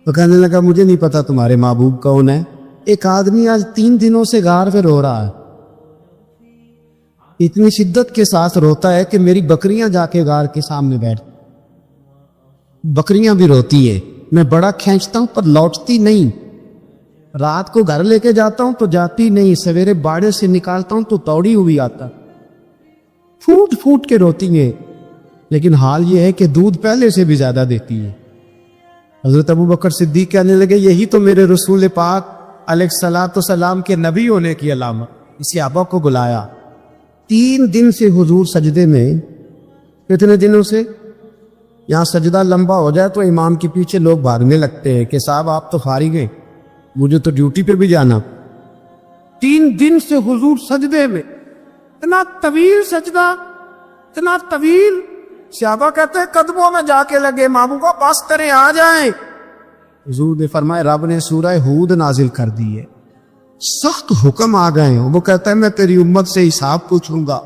تو کہنے لگا مجھے نہیں پتا تمہارے محبوب کون ہے۔ ایک آدمی آج 3 دنوں سے غار پہ رو رہا ہے، اتنی شدت کے ساتھ روتا ہے کہ میری بکریاں جا کے غار کے سامنے بیٹھ، بکریاں بھی روتی ہے، میں بڑا کھینچتا ہوں پر لوٹتی نہیں، رات کو گھر لے کے جاتا ہوں تو جاتی نہیں، سویرے باڑے سے نکالتا ہوں تو توڑی ہوئی آتا، پھوٹ پھوٹ کے روتی ہے، لیکن حال یہ ہے کہ دودھ پہلے سے بھی زیادہ دیتی ہے۔ حضرت ابو بکر صدیق کہنے لگے یہی تو میرے رسول پاک علیہ الصلوۃ والسلام کے نبی ہونے کی علامت۔ اس صحابہ کو بلایا، 3 دن سے حضور سجدے میں، کتنے دنوں سے؟ یہاں سجدہ لمبا ہو جائے تو امام کے پیچھے لوگ بھاگنے لگتے ہیں کہ صاحب آپ تو فارغ ہیں، مجھے تو ڈیوٹی پہ بھی جانا۔ 3 دن سے حضور سجدے میں، اتنا طویل سجدہ، اتنا طویل۔ صحابہ کہتے ہیں قدموں میں جا کے لگے، محبوبہ بس کریں آ جائیں۔ حضور نے فرمایا رب نے سورہ ہود نازل کر دی ہے، سخت حکم آ گئے ہیں۔ وہ کہتا ہے میں تیری امت سے حساب پوچھوں گا،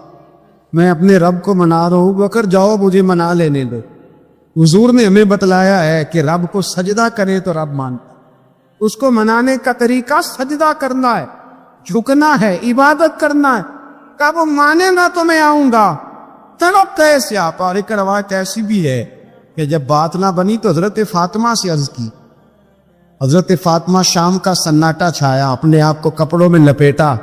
میں اپنے رب کو منا رہا ہوں، بکر جاؤ مجھے منا لینے دو۔ حضور نے ہمیں بتلایا ہے کہ رب کو سجدہ کرے تو رب مانتا، اس کو منانے کا طریقہ سجدہ کرنا ہے، جھکنا ہے، عبادت کرنا ہے۔ کب وہ مانے گا تو میں آؤں گا۔ تڑپ کیسے آپ؟ اور ایک روایت ایسی بھی ہے کہ جب بات نہ بنی تو حضرت فاطمہ سے عرض کی، حضرت فاطمہ شام کا سناٹا چھایا، اپنے آپ کو کپڑوں میں لپیٹا،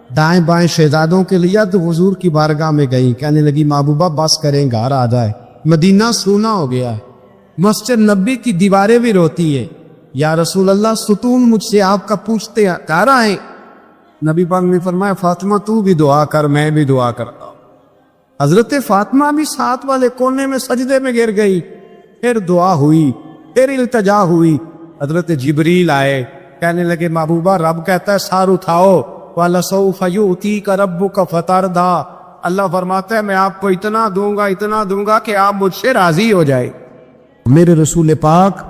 دائیں بائیں شہزادوں کے لیا تو حضور کی بارگاہ میں گئی، کہنے لگی محبوبہ بس کریں گھر آ جائے، مدینہ سونا ہو گیا ہے، مسجد نبی کی دیواریں بھی روتی ہے، یا رسول اللہ ستون مجھ سے آپ کا پوچھتے ہیں گھر آئیں۔ نبی پاک نے فرمایا فاطمہ تو بھی دعا کر، میں بھی دعا کرتا ہوں۔ حضرت فاطمہ بھی ساتھ والے کونے میں سجدے میں گر گئی، پھر دعا ہوئی، پھر التجا ہوئی۔ حضرت جبریل آئے، کہنے لگے محبوبہ رب کہتا ہے سار اٹھاؤ، وَلَسَوْفَ يُؤْتِيكَ رَبُّكَ فَتَرْضَىٰ، اللہ فرماتا ہے میں آپ کو اتنا دوں گا کہ آپ مجھ سے راضی ہو جائے۔ میرے رسول پاک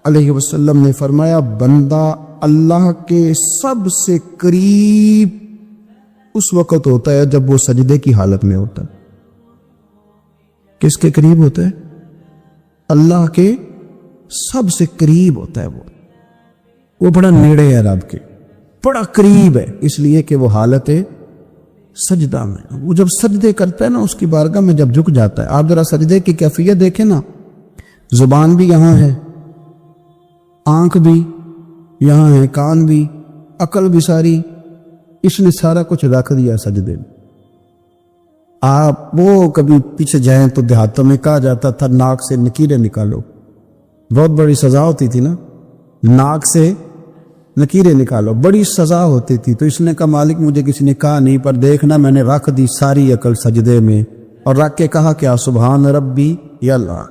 علیہ وسلم نے فرمایا بندہ اللہ کے سب سے قریب اس وقت ہوتا ہے جب وہ سجدے کی حالت میں ہوتا ہے۔ کس کے قریب ہوتا ہے؟ اللہ کے سب سے قریب ہوتا ہے، وہ بڑا نیڑے ہے رب کے، بڑا قریب ہے، اس لیے کہ وہ حالت سجدہ میں، وہ جب سجدے کرتا ہے نا اس کی بارگاہ میں جب جھک جاتا ہے۔ آپ ذرا سجدے کی کیفیت دیکھیں نا، زبان بھی یہاں ہے، آنکھ بھی یہاں ہے، کان بھی، عقل بھی ساری، اس نے سارا کچھ رکھ دیا سجدے میں۔ آپ وہ کبھی پیچھے جائیں تو دیہاتوں میں کہا جاتا تھا ناک سے نکیریں نکالو، بہت بڑی سزا ہوتی تھی نا، ناک سے نکیریں نکالو، بڑی سزا ہوتی تھی۔ تو اس نے کہا مالک مجھے کسی نے کہا نہیں، پر دیکھنا میں نے رکھ دی ساری عقل سجدے میں، اور رکھ کے کہا کیا سبحان ربی یا اللہ،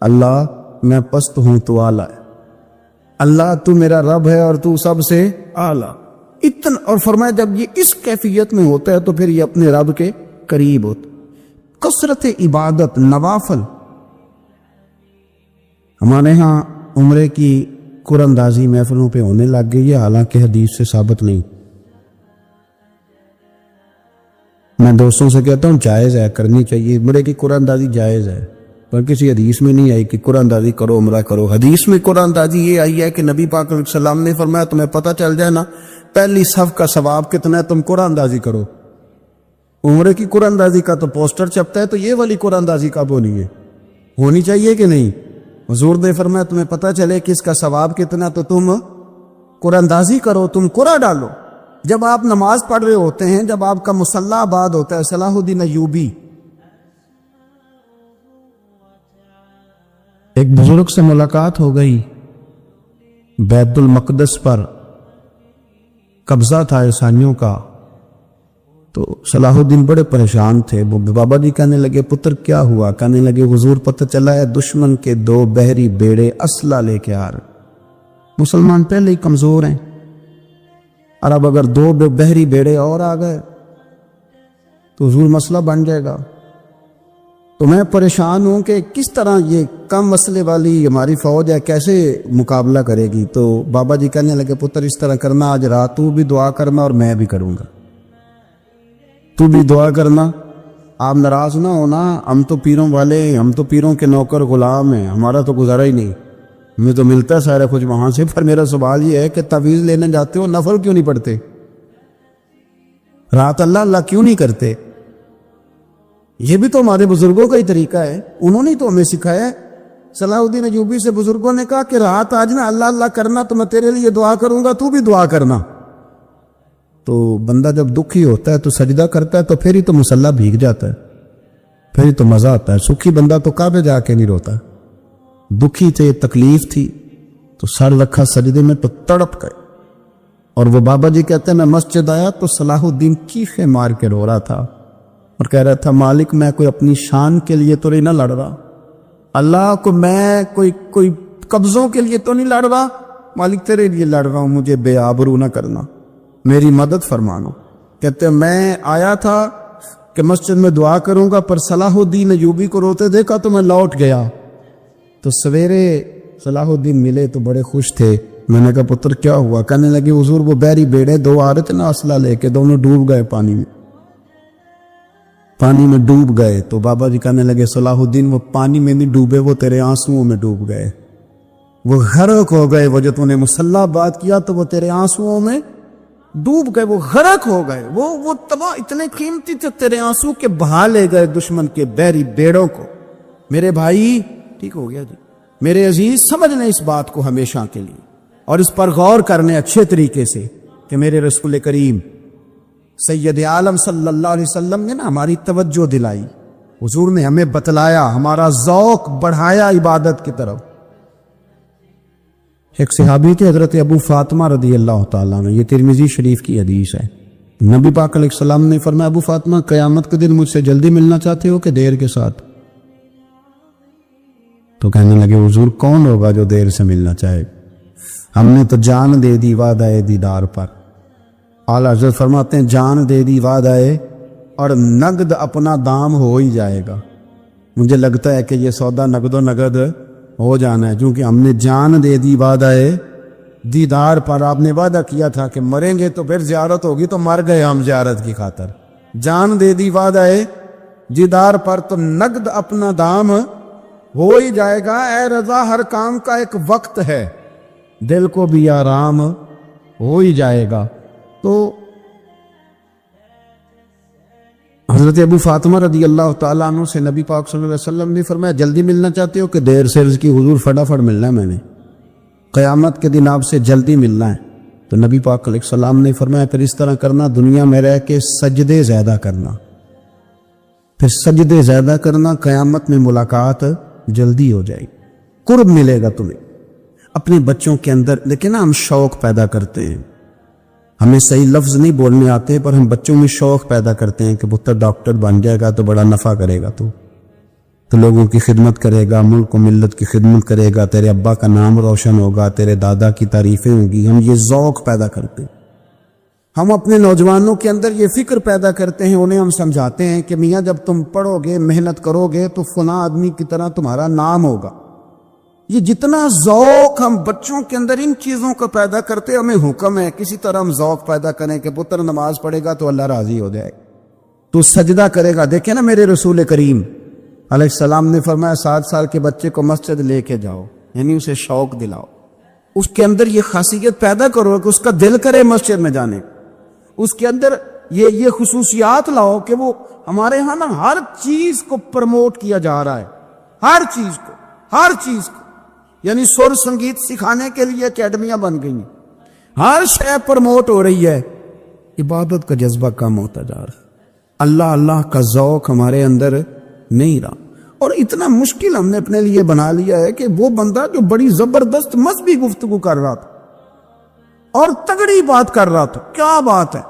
اللہ میں پست ہوں تو اعلیٰ ہے، اللہ تو میرا رب ہے اور تو سب سے اعلیٰ۔ اتنا، اور فرمایا جب یہ اس کیفیت میں ہوتا ہے تو پھر یہ اپنے رب کے قریب ہوتا. کثرت عبادت، نوافل. ہمارے ہاں عمرے کی قراندازی محفلوں پہ ہونے لگ گئی ہے، حالانکہ حدیث سے ثابت نہیں. میں دوستوں سے کہتا ہوں جائز ہے، کرنی چاہیے، عمرے کی قراندازی جائز ہے، پر کسی حدیث میں نہیں آئی کہ قراندازی کرو عمرہ کرو. حدیث میں قراندازی یہ آئی ہے کہ نبی پاک علیہ السلام نے فرمایا تمہیں پتہ چل جائے نا پہلی صف کا ثواب کتنا ہے، تم قراندازی کرو. عمرے کی قراندازی کا تو پوسٹر چھپتا ہے، تو یہ والی قراندازی کب ہونی ہے؟ ہونی چاہیے کہ نہیں؟ حضور نے فرمایا تمہیں پتہ چلے کہ اس کا ثواب کتنا تو تم قراندازی کرو، تم قرآن ڈالو. جب آپ نماز پڑھ رہے ہوتے ہیں، جب آپ کا مصلی آباد ہوتا ہے، صلاح الدین ایوبی ایک بزرگ سے ملاقات ہو گئی، بیت المقدس پر قبضہ تھا عیسائیوں کا. تو صلاح الدین بڑے پریشان تھے. وہ بابا جی کہنے لگے پتر کیا ہوا؟ کہنے لگے حضور پتہ چلا ہے دشمن کے 2 بحری بیڑے اسلحہ لے کے آ رہے. مسلمان پہلے ہی کمزور ہیں، اور اب اگر 2 بحری بیڑے اور آ گئے تو حضور مسئلہ بن جائے گا. تو میں پریشان ہوں کہ کس طرح یہ کم مسئلے والی ہماری فوج ہے کیسے مقابلہ کرے گی. تو بابا جی کہنے لگے پتر اس طرح کرنا، آج رات تو بھی دعا کرنا اور میں بھی کروں گا، تو بھی دعا کرنا. آپ ناراض نہ ہونا، ہم تو پیروں والے، ہم تو پیروں کے نوکر غلام ہیں، ہمارا تو گزارا ہی نہیں، ہمیں تو ملتا ہے سارا کچھ وہاں سے. پر میرا سوال یہ ہے کہ تعویذ لینے جاتے ہو نفل کیوں نہیں پڑھتے؟ رات اللہ اللہ کیوں نہیں کرتے؟ یہ بھی تو ہمارے بزرگوں کا ہی طریقہ ہے، انہوں نے تو ہمیں سکھایا ہے. صلاح الدین ایوبی سے بزرگوں نے کہا کہ رات آج نا اللہ اللہ کرنا، تو میں تیرے لیے دعا کروں گا، تو بھی دعا کرنا. تو بندہ جب دکھی ہوتا ہے تو سجدہ کرتا ہے، تو پھر ہی تو مصلی بھیگ جاتا ہے، پھر ہی تو مزہ آتا ہے. سکھی بندہ تو کعبے جا کے نہیں روتا. دکھی تھے، تکلیف تھی، تو سر رکھا سجدے میں تو تڑپ گئے. اور وہ بابا جی کہتے ہیں میں مسجد آیا تو صلاح الدین چیخیں مار کے رو رہا تھا اور کہہ رہا تھا مالک میں کوئی اپنی شان کے لیے تو نہیں لڑ رہا، اللہ کو میں کوئی قبضوں کے لیے تو نہیں لڑ رہا، مالک تیرے لیے لڑ رہا ہوں، مجھے بے آبرو نہ کرنا، میری مدد فرمانا. کہتے ہیں میں آیا تھا کہ مسجد میں دعا کروں گا، پر صلاح الدین ایوبی کو روتے دیکھا تو میں لوٹ گیا. تو سویرے صلاح الدین ملے تو بڑے خوش تھے. میں نے کہا پتر کیا ہوا؟ کہنے لگے حضور وہ بحری بیڑے 2 آ رہے تھے نا اسلحہ لے کے، دونوں ڈوب گئے پانی میں ڈوب گئے. تو بابا جی کہنے لگے صلاح الدین وہ پانی میں نہیں ڈوبے، وہ تیرے آنسوؤں میں ڈوب گئے، وہ غرق ہو گئے. وہ جو تو نے مصلی آباد کیا تو وہ تیرے آنسوؤں میں ڈوب گئے، وہ غرق ہو گئے، وہ تباہ اتنے قیمتی تھے، تیرے آنسو کے بہا لے گئے دشمن کے بحری بیڑوں کو. میرے بھائی ٹھیک ہو گیا جی، میرے عزیز سمجھ لیں اس بات کو ہمیشہ کے لیے، اور اس پر غور کرنے اچھے طریقے سے کہ میرے رسول کریم سید عالم صلی اللہ علیہ وسلم نے نا ہماری توجہ دلائی، حضور نے ہمیں بتلایا، ہمارا ذوق بڑھایا عبادت کی طرف. ایک صحابی تھے حضرت ابو فاطمہ رضی اللہ تعالیٰ عنہ، یہ ترمذی شریف کی حدیث ہے. نبی پاک علیہ السلام نے فرمایا ابو فاطمہ قیامت کے دن مجھ سے جلدی ملنا چاہتے ہو کہ دیر کے ساتھ؟ تو کہنے لگے حضور کون ہوگا جو دیر سے ملنا چاہے، ہم نے تو جان دے دی وعدہ دیدار پر. اعلیٰ حضرت فرماتے ہیں جان دے دی وعدہ اور نقد اپنا دام ہو ہی جائے گا. مجھے لگتا ہے کہ یہ سودا نقد و نقد ہو جانا ہے، کیونکہ ہم نے جان دے دی وعدہ دیدار پر. آپ نے وعدہ کیا تھا کہ مریں گے تو پھر زیارت ہوگی، تو مر گئے ہم زیارت کی خاطر. جان دے دی وعدہ دیدار پر، تو نقد اپنا دام ہو ہی جائے گا. اے رضا ہر کام کا ایک وقت ہے، دل کو بھی آرام ہو ہی جائے گا. تو حضرت ابو فاطمہ رضی اللہ تعالیٰ عنہ سے نبی پاک صلی اللہ علیہ وسلم نے فرمایا جلدی ملنا چاہتے ہو کہ دیر سے؟ عرض کی حضور فٹافٹ ملنا ہے، میں نے قیامت کے دن آپ سے جلدی ملنا ہے. تو نبی پاک علیہ السلام نے فرمایا پھر اس طرح کرنا، دنیا میں رہ کے سجدے زیادہ کرنا، پھر سجدے زیادہ کرنا، قیامت میں ملاقات جلدی ہو جائے گی، قرب ملے گا تمہیں. اپنے بچوں کے اندر لیکن نا ہم شوق پیدا کرتے ہیں، ہمیں صحیح لفظ نہیں بولنے آتے، پر ہم بچوں میں شوق پیدا کرتے ہیں کہ پتر ڈاکٹر بن جائے گا تو بڑا نفع کرے گا، تو لوگوں کی خدمت کرے گا، ملک و ملت کی خدمت کرے گا، تیرے ابا کا نام روشن ہوگا، تیرے دادا کی تعریفیں ہوں گی. ہم یہ ذوق پیدا کرتے ہیں. ہم اپنے نوجوانوں کے اندر یہ فکر پیدا کرتے ہیں، انہیں ہم سمجھاتے ہیں کہ میاں جب تم پڑھو گے، محنت کرو گے تو فلاں آدمی کی طرح تمہارا نام ہوگا۔ یہ جتنا ذوق ہم بچوں کے اندر ان چیزوں کو پیدا کرتے، ہمیں حکم ہے کسی طرح ہم ذوق پیدا کریں کہ پتر نماز پڑھے گا تو اللہ راضی ہو جائے، تو سجدہ کرے گا۔ دیکھیں نا میرے رسول کریم علیہ السلام نے فرمایا 7 سال کے بچے کو مسجد لے کے جاؤ، یعنی اسے شوق دلاؤ، اس کے اندر یہ خاصیت پیدا کرو کہ اس کا دل کرے مسجد میں جانے، اس کے اندر یہ خصوصیات لاؤ کہ وہ ہمارے ہاں نا ہر چیز کو پروموٹ کیا جا رہا ہے، ہر چیز کو یعنی سر سنگیت سکھانے کے لیے اکیڈمیاں بن گئی ہیں، ہر شے پروموٹ ہو رہی ہے، عبادت کا جذبہ کم ہوتا جا رہا ہے، اللہ کا ذوق ہمارے اندر نہیں رہا۔ اور اتنا مشکل ہم نے اپنے لیے بنا لیا ہے کہ وہ بندہ جو بڑی زبردست مذہبی گفتگو کر رہا تھا اور تگڑی بات کر رہا تھا، کیا بات ہے،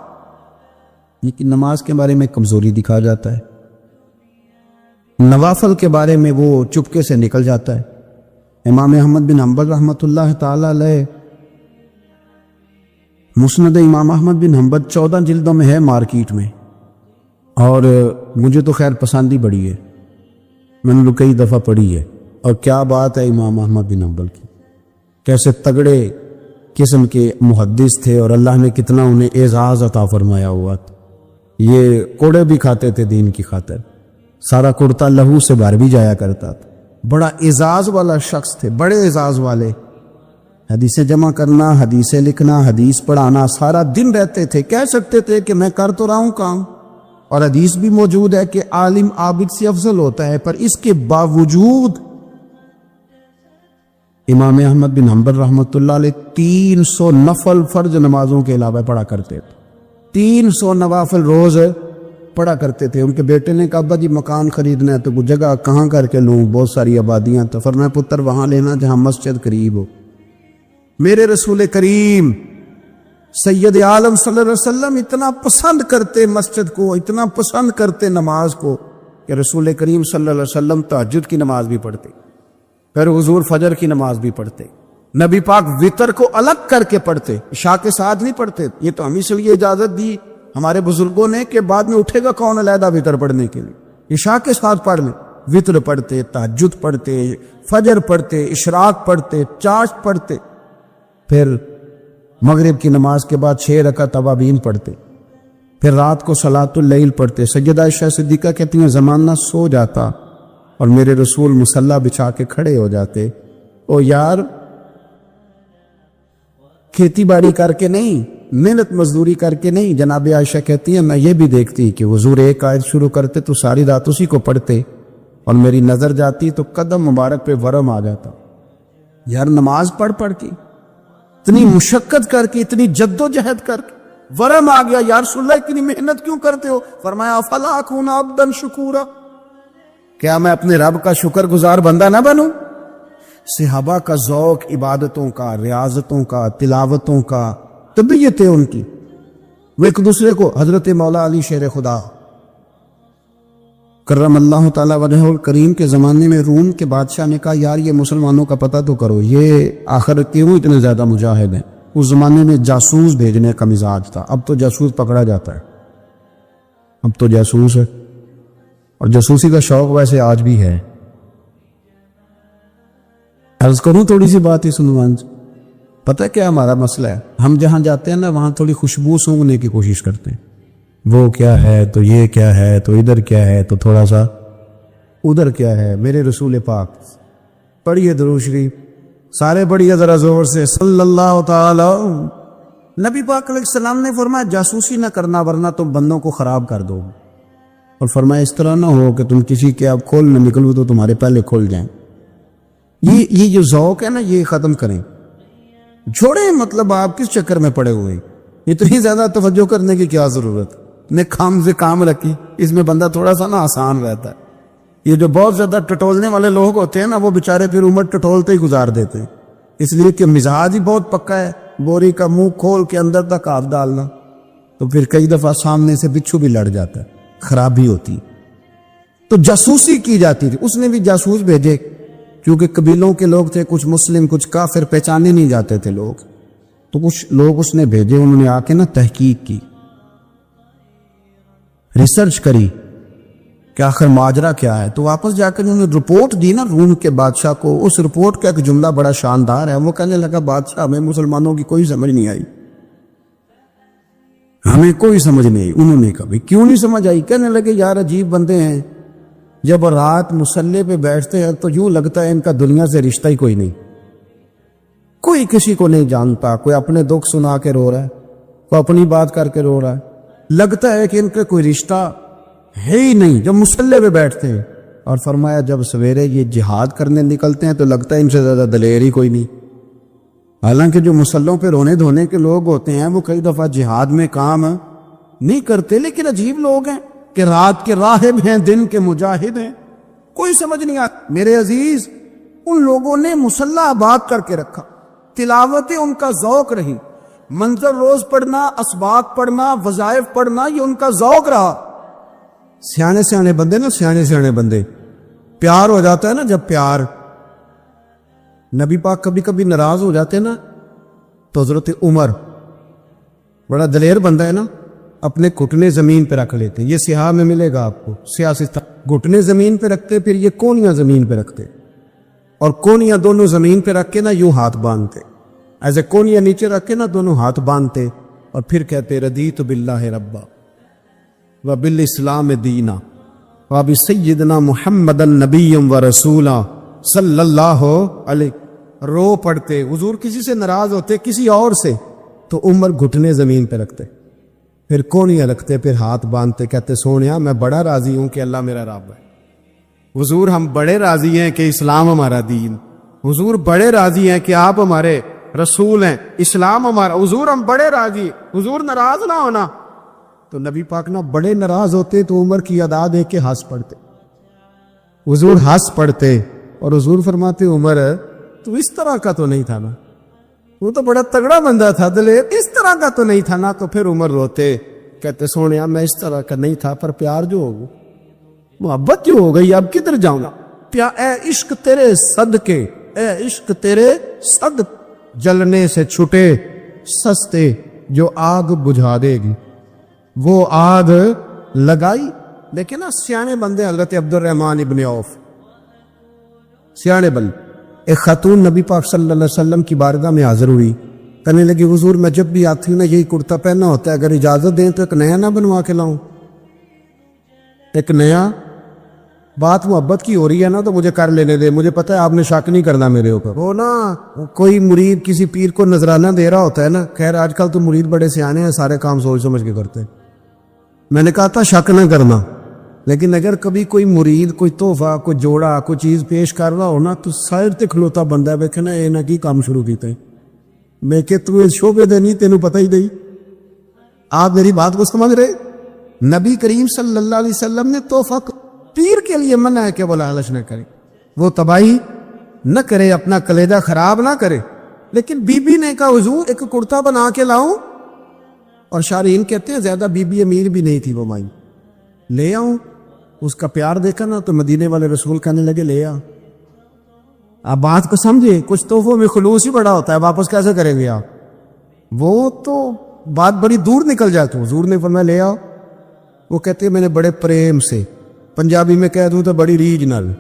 لیکن نماز کے بارے میں کمزوری دکھا جاتا ہے، نوافل کے بارے میں وہ چپکے سے نکل جاتا ہے۔ امام احمد بن حنبل رحمۃ اللہ تعالی علیہ، مسند امام احمد بن حنبل 14 جلدوں میں ہے مارکیٹ میں، اور مجھے تو خیر پسند ہی بڑی ہے، میں نے کئی دفعہ پڑھی ہے۔ اور کیا بات ہے امام احمد بن حنبل کی، کیسے تگڑے قسم کے محدث تھے اور اللہ نے کتنا انہیں اعزاز عطا فرمایا ہوا تھا۔ یہ کوڑے بھی کھاتے تھے دین کی خاطر، سارا کرتا لہو سے بھر بھی جایا کرتا تھا، بڑا اعزاز والا شخص تھے، بڑے اعزاز والے، حدیثیں جمع کرنا، حدیثیں لکھنا، حدیث پڑھانا، سارا دن رہتے تھے۔ کہہ سکتے تھے کہ میں کر تو رہا ہوں کام، اور حدیث بھی موجود ہے کہ عالم عابد سے افضل ہوتا ہے، پر اس کے باوجود امام احمد بن حنبل رحمۃ اللہ علیہ 300 نفل فرض نمازوں کے علاوہ پڑھا کرتے تھے، 300 نوافل روز پڑھا کرتے تھے۔ ان کے بیٹے نے کہا ابا جی مکان خریدنا ہے تو وہ جگہ کہاں کر کے لوں، بہت ساری آبادیاں، تو فرمایا پتر وہاں لینا جہاں مسجد قریب ہو۔ میرے رسول کریم سید عالم صلی اللہ علیہ وسلم اتنا پسند کرتے مسجد کو، اتنا پسند کرتے نماز کو، کہ رسول کریم صلی اللہ علیہ وسلم تہجد کی نماز بھی پڑھتے، پھر حضور فجر کی نماز بھی پڑھتے، نبی پاک وتر کو الگ کر کے پڑھتے، عشاء کے ساتھ نہیں پڑھتے۔ یہ تو ہم اس لیے اجازت دی ہمارے بزرگوں نے کہ بعد میں اٹھے گا کون علیحدہ وتر پڑھنے کے لیے، عشاء کے ساتھ پڑھ لیں۔ وتر پڑھتے، تہجد پڑھتے، فجر پڑھتے، اشراق پڑھتے، چاشت پڑھتے، پھر مغرب کی نماز کے بعد 6 رکعت اوابین پڑھتے، پھر رات کو صلاۃ اللیل پڑھتے۔ سیدہ عائشہ صدیقہ کہتی ہیں زمانہ سو جاتا اور میرے رسول مصلی بچھا کے کھڑے ہو جاتے، او یار کھیتی باڑی کر کے نہیں، محنت مزدوری کر کے نہیں۔ جناب عائشہ کہتی ہیں میں یہ بھی دیکھتی کہ حضور ایک آیت شروع کرتے تو ساری رات اسی کو پڑھتے، اور میری نظر جاتی تو قدم مبارک پہ ورم آ جاتا۔ یار نماز پڑھ کے، اتنی مشقت کر کے، اتنی جد و جہد کر کے ورم آ گیا، یا رسول اللہ اتنی محنت کیوں کرتے ہو؟ فرمایا افلا اکون عبدا شکورا، کیا میں اپنے رب کا شکر گزار بندہ نہ بنوں؟ صحابہ کا ذوق عبادتوں کا، ریاضتوں کا، تلاوتوں کا، طبیعت ہے ان کی، وہ ایک دوسرے کو، حضرت مولا علی شیر خدا کرم اللہ تعالی وجہہ الکریم کے زمانے میں روم کے بادشاہ نے کہا یار یہ مسلمانوں کا پتہ تو کرو، یہ آخر کیوں اتنے زیادہ مجاہد ہیں؟ اس زمانے میں جاسوس بھیجنے کا مزاج تھا، اب تو جاسوس پکڑا جاتا ہے، اب تو جاسوس ہے، اور جاسوسی کا شوق ویسے آج بھی ہے۔ عرض کروں تھوڑی سی بات اس عنوان سے، پتہ کیا ہمارا مسئلہ ہے؟ ہم جہاں جاتے ہیں نا وہاں تھوڑی خوشبو سونگنے کی کوشش کرتے ہیں، وہ کیا ہے تو یہ کیا ہے تو ادھر کیا ہے تو تھوڑا سا ادھر کیا ہے۔ میرے رسول پاک پڑھیے درود شریف، سارے پڑھیے ذرا زور سے، صلی اللہ تعالی۔ نبی پاک علیہ السلام نے فرمایا جاسوسی نہ کرنا ورنہ تم بندوں کو خراب کر دو، اور فرمایا اس طرح نہ ہو کہ تم کسی کے آپ کھول نہ نکلو تو تمہارے پہلے کھول جائیں۔ یہ جو ذوق ہے نا یہ ختم کریں، چھوڑیں، مطلب آپ کس چکر میں پڑے ہوئے، اتنی زیادہ توجہ کرنے کی کیا ضرورت؟ نے کام سے کام رکھی، اس میں بندہ تھوڑا سا نا آسان رہتا ہے۔ یہ جو بہت زیادہ ٹٹولنے والے لوگ ہوتے ہیں نا وہ بےچارے پھر عمر ٹٹولتے ہی گزار دیتے ہیں، اس لیے کہ مزاج ہی بہت پکا ہے، بوری کا منہ کھول کے اندر تک ہاتھ ڈالنا، تو پھر کئی دفعہ سامنے سے بچھو بھی لڑ جاتا ہے، خرابی ہوتی۔ تو جاسوسی کی جاتی تھی، اس نے بھی جاسوس بھیجے، کیونکہ قبیلوں کے لوگ تھے، کچھ مسلم کچھ کافر، پہچانے نہیں جاتے تھے لوگ، تو کچھ لوگ اس نے بھیجے، انہوں نے آ کے نا تحقیق کی، ریسرچ کری کہ آخر ماجرا کیا ہے. تو واپس جا کر انہوں نے رپورٹ دی نا روم کے بادشاہ کو. اس رپورٹ کا ایک جملہ بڑا شاندار ہے. وہ کہنے لگا بادشاہ ہمیں مسلمانوں کی کوئی سمجھ نہیں آئی، ہمیں کوئی سمجھ نہیں آئی. انہوں نے کہا کیوں نہیں سمجھ آئی؟ کہنے لگے یار عجیب بندے ہیں، جب رات مسلح پہ بیٹھتے ہیں تو یوں لگتا ہے ان کا دنیا سے رشتہ ہی کوئی نہیں، کوئی کسی کو نہیں جانتا، کوئی اپنے دکھ سنا کے رو رہا ہے، کوئی اپنی بات کر کے رو رہا ہے، لگتا ہے کہ ان کا کوئی رشتہ ہے ہی نہیں جب مسلح پہ بیٹھتے ہیں. اور فرمایا جب سویرے یہ جہاد کرنے نکلتے ہیں تو لگتا ہے ان سے زیادہ دلیر ہی کوئی نہیں. حالانکہ جو مسلحوں پہ رونے دھونے کے لوگ ہوتے ہیں وہ کئی دفعہ جہاد میں کام نہیں کرتے، لیکن عجیب لوگ ہیں کہ رات کے راہب ہیں، دن کے مجاہد ہیں، کوئی سمجھ نہیں آتا. میرے عزیز، ان لوگوں نے مسلح آباد کر کے رکھا، تلاوتیں ان کا ذوق رہی، منظر روز پڑھنا، اسباق پڑھنا، وظائف پڑھنا، یہ ان کا ذوق رہا. سیانے سیانے بندے نا، سیانے سیانے بندے، پیار ہو جاتا ہے نا، جب پیار، نبی پاک کبھی کبھی ناراض ہو جاتے نا تو حضرت عمر بڑا دلیر بندہ ہے نا، اپنے گھٹنے زمین پہ رکھ لیتے. یہ سیاہ میں ملے گا آپ کو، سیاست گھٹنے زمین پہ رکھتے، پھر یہ کونیاں زمین پہ رکھتے، اور کونیاں دونوں زمین پہ رکھ کے نا یوں ہاتھ باندھتے، ایسے کونیاں نیچے رکھ کے نا دونوں ہاتھ باندھتے، اور پھر کہتے رضیت باللہ ربا وبالاسلام دینا وبسیدنا محمد النبی ورسولا صلی اللہ علیہ. رو پڑتے. حضور کسی سے ناراض ہوتے، کسی اور سے، تو عمر گھٹنے زمین پہ رکھتے، پھر کونیاں رکھتے، پھر ہاتھ باندھتے، کہتے سونیا میں بڑا راضی ہوں کہ اللہ میرا رب ہے. حضور ہم بڑے راضی ہیں کہ اسلام ہمارا دین، حضور بڑے راضی ہیں کہ آپ ہمارے رسول ہیں، اسلام ہمارا، حضور ہم بڑے راضی، حضور ناراض نہ ہونا. تو نبی پاک نا بڑے ناراض ہوتے تو عمر کی ادا دیکھ کے ہنس پڑتے، حضور ہنس پڑتے، اور حضور فرماتے عمر تو اس طرح کا تو نہیں تھا نا، وہ تو بڑا تگڑا بندہ تھا دلیر، اس طرح کا تو نہیں تھا نا. تو پھر عمر روتے، کہتے سونیا میں اس طرح کا نہیں تھا، پر پیار جو ہوگا، محبت جو ہو گئی، اب کدھر جاؤں گا. اے عشق تیرے صدقے، اے عشق تیرے صدق، جلنے سے چھٹے سستے جو آگ بجھا دے گی، وہ آگ لگائی. لیکن نا سیانے بندے حضرت عبد الرحمن ابن عوف، سیانے بندے. ایک خاتون نبی پاک صلی اللہ علیہ وسلم کی بارگاہ میں حاضر ہوئی، کہنے لگی حضور میں جب بھی آتی ہوں نا یہی کرتا پہننا ہوتا ہے، اگر اجازت دیں تو ایک نیا نہ بنوا کے لاؤں. ایک نیا، بات محبت کی ہو رہی ہے نا تو مجھے کر لینے دے، مجھے پتہ ہے آپ نے شک نہیں کرنا میرے اوپر. وہ نا کوئی مرید کسی پیر کو نذرانہ دے رہا ہوتا ہے نا، خیر آج کل تو مرید بڑے سیانے ہیں، سارے کام سوچ سمجھ کے کرتے ہیں. میں نے کہا تھا شک نہ کرنا، لیکن اگر کبھی کوئی مرید کوئی تحفہ، کوئی جوڑا، کوئی چیز پیش کر رہا ہو نا تو سائر تے کھلوتا بندہ ہے، ویکھنا اے نہ کی کام شروع کیتے ہیں. میں کہ تو اس شعبے دے نہیں، تینوں پتہ ہی نہیں. آپ میری بات کو سمجھ رہے؟ نبی کریم صلی اللہ علیہ وسلم نے تحفہ پیر کے لیے منع ہے کہ وہ لالچ نہ کرے، وہ تباہی نہ کرے، اپنا کلیجہ خراب نہ کرے. لیکن بی بی نے کہا حضور ایک کرتا بنا کے لاؤں، اور شارحین کہتے ہیں زیادہ بی بی امیر بھی نہیں تھی وہ مائی، لے آؤں. اس کا پیار دیکھا نا تو مدینے والے رسول کہنے لگے لے آ. آپ بات کو سمجھے، کچھ تحفوں میں خلوص ہی بڑا ہوتا ہے، واپس کیسے کریں گے آپ؟ وہ تو بات بڑی دور نکل جاتی. حضور نے فرمایا لے آؤ. وہ کہتے ہیں میں نے بڑے پریم سے، پنجابی میں کہہ دوں تو بڑی ریجنل،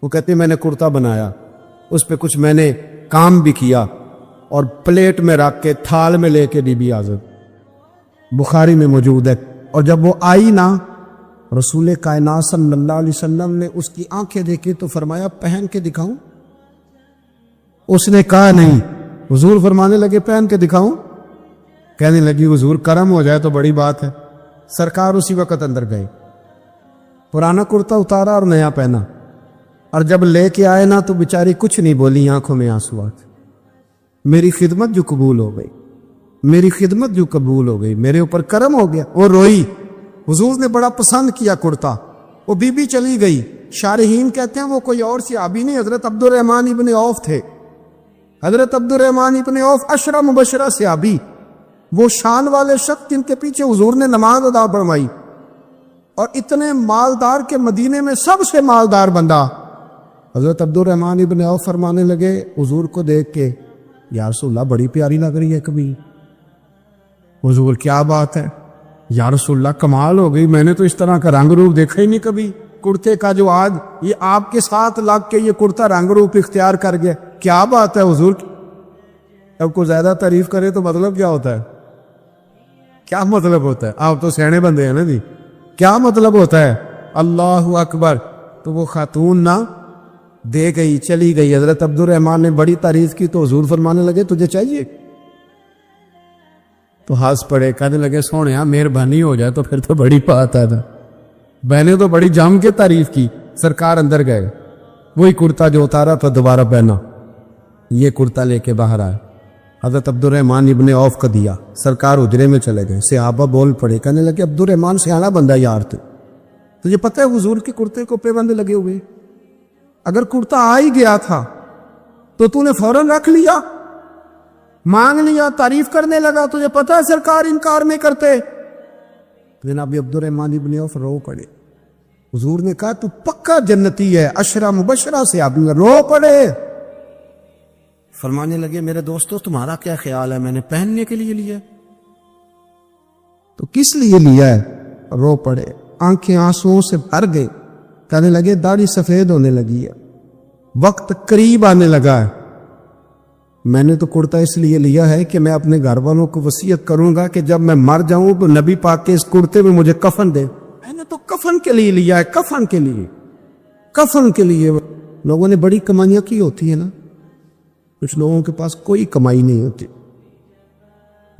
وہ کہتے ہیں میں نے کرتا بنایا، اس پہ کچھ میں نے کام بھی کیا، اور پلیٹ میں رکھ کے تھال میں لے کے بی بی اعظم، بخاری میں موجود ہے. اور جب وہ آئی نا رسول کائنات صلی اللہ علیہ وسلم نے اس کی آنکھیں دیکھی تو فرمایا پہن کے دکھاؤں؟ اس نے کہا نہیں. حضور فرمانے لگے پہن کے دکھاؤں؟ کہنے لگی حضور کرم ہو جائے تو بڑی بات ہے. سرکار اسی وقت اندر گئے، پرانا کرتا اتارا اور نیا پہنا، اور جب لے کے آئے نا تو بیچاری کچھ نہیں بولی، آنکھوں میں آنسو آتے. میری خدمت جو قبول ہو گئی، میری خدمت جو قبول ہو گئی، میرے اوپر کرم ہو گیا. وہ روئی، حضور نے بڑا پسند کیا کرتا. وہ بی بی چلی گئی. شارحین کہتے ہیں وہ کوئی اور صحابی نہیں، حضرت عبد الرحمن ابن عوف تھے. حضرت عبد الرحمن ابن عوف اشرا مبشرہ صحابی، وہ شان والے شخص جن کے پیچھے حضور نے نماز ادا فرمائی، اور اتنے مالدار کے مدینے میں سب سے مالدار بندہ. حضرت عبد الرحمن ابن عوف فرمانے لگے حضور کو دیکھ کے یا رسول اللہ بڑی پیاری لگ رہی ہے کبھی. حضور کیا بات ہے یا رسول اللہ کمال ہو گئی, میں نے تو اس طرح کا رنگ روپ دیکھا ہی نہیں کبھی. کرتے کا جو آج یہ آپ کے ساتھ لگ کے یہ کرتا رنگ روپ اختیار کر گیا, کیا بات ہے حضور. اب کو زیادہ تعریف کرے تو مطلب کیا ہوتا ہے, کیا مطلب ہوتا ہے؟ آپ تو سیانے بندے ہیں نا جی, کیا مطلب ہوتا ہے؟ اللہ اکبر. تو وہ خاتون نہ دے گئی, چلی گئی. حضرت عبد الرحمن نے بڑی تعریف کی تو حضور فرمانے لگے تجھے چاہیے؟ تو ہنس پڑے, کہنے لگے سونے مہربانی ہو جائے تو پھر تو بڑی بات ہے. بہنیں تو بڑی جم کے تعریف کی. سرکار اندر گئے, وہی کرتا جو اتارا تھا دوبارہ پہنا, یہ کرتا لے کے باہر آئے. حضرت عبد الرحمن ابن عوف کا دیا. سرکار حجرے میں چلے گئے. صحابہ بول پڑے, کہنے لگے عبد الرحمن سیانا بندہ یار تجھے پتہ ہے حضور کے کرتے کو پیبند لگے ہوئے, اگر کرتا آ ہی گیا تھا تو تو نے فوراً رکھ لیا, مانگ لیا, تعریف کرنے لگا. تجھے پتہ ہے سرکار انکار میں کرتے. جناب عبد الرحمن ابن عوف رو پڑے. حضور نے کہا تو پکا جنتی ہے, عشرہ مبشرہ سے آپ رو پڑے. فرمانے لگے میرے دوستو تمہارا کیا خیال ہے, میں نے پہننے کے لیے لیا تو کس لیے لیا ہے؟ رو پڑے, آنکھیں آنسوؤں سے بھر گئی. کہنے لگے داڑھی سفید ہونے لگی ہے, وقت قریب آنے لگا ہے. میں نے تو کرتا اس لیے لیا ہے کہ میں اپنے گھر والوں کو وصیت کروں گا کہ جب میں مر جاؤں تو نبی پاک کے اس کرتے میں مجھے کفن دے. میں نے تو کفن کے لیے لیا ہے, کفن کے لیے, کفن کے لیے. لوگوں نے بڑی کمائیاں کی ہوتی ہے نا, کچھ لوگوں کے پاس کوئی کمائی نہیں ہوتی.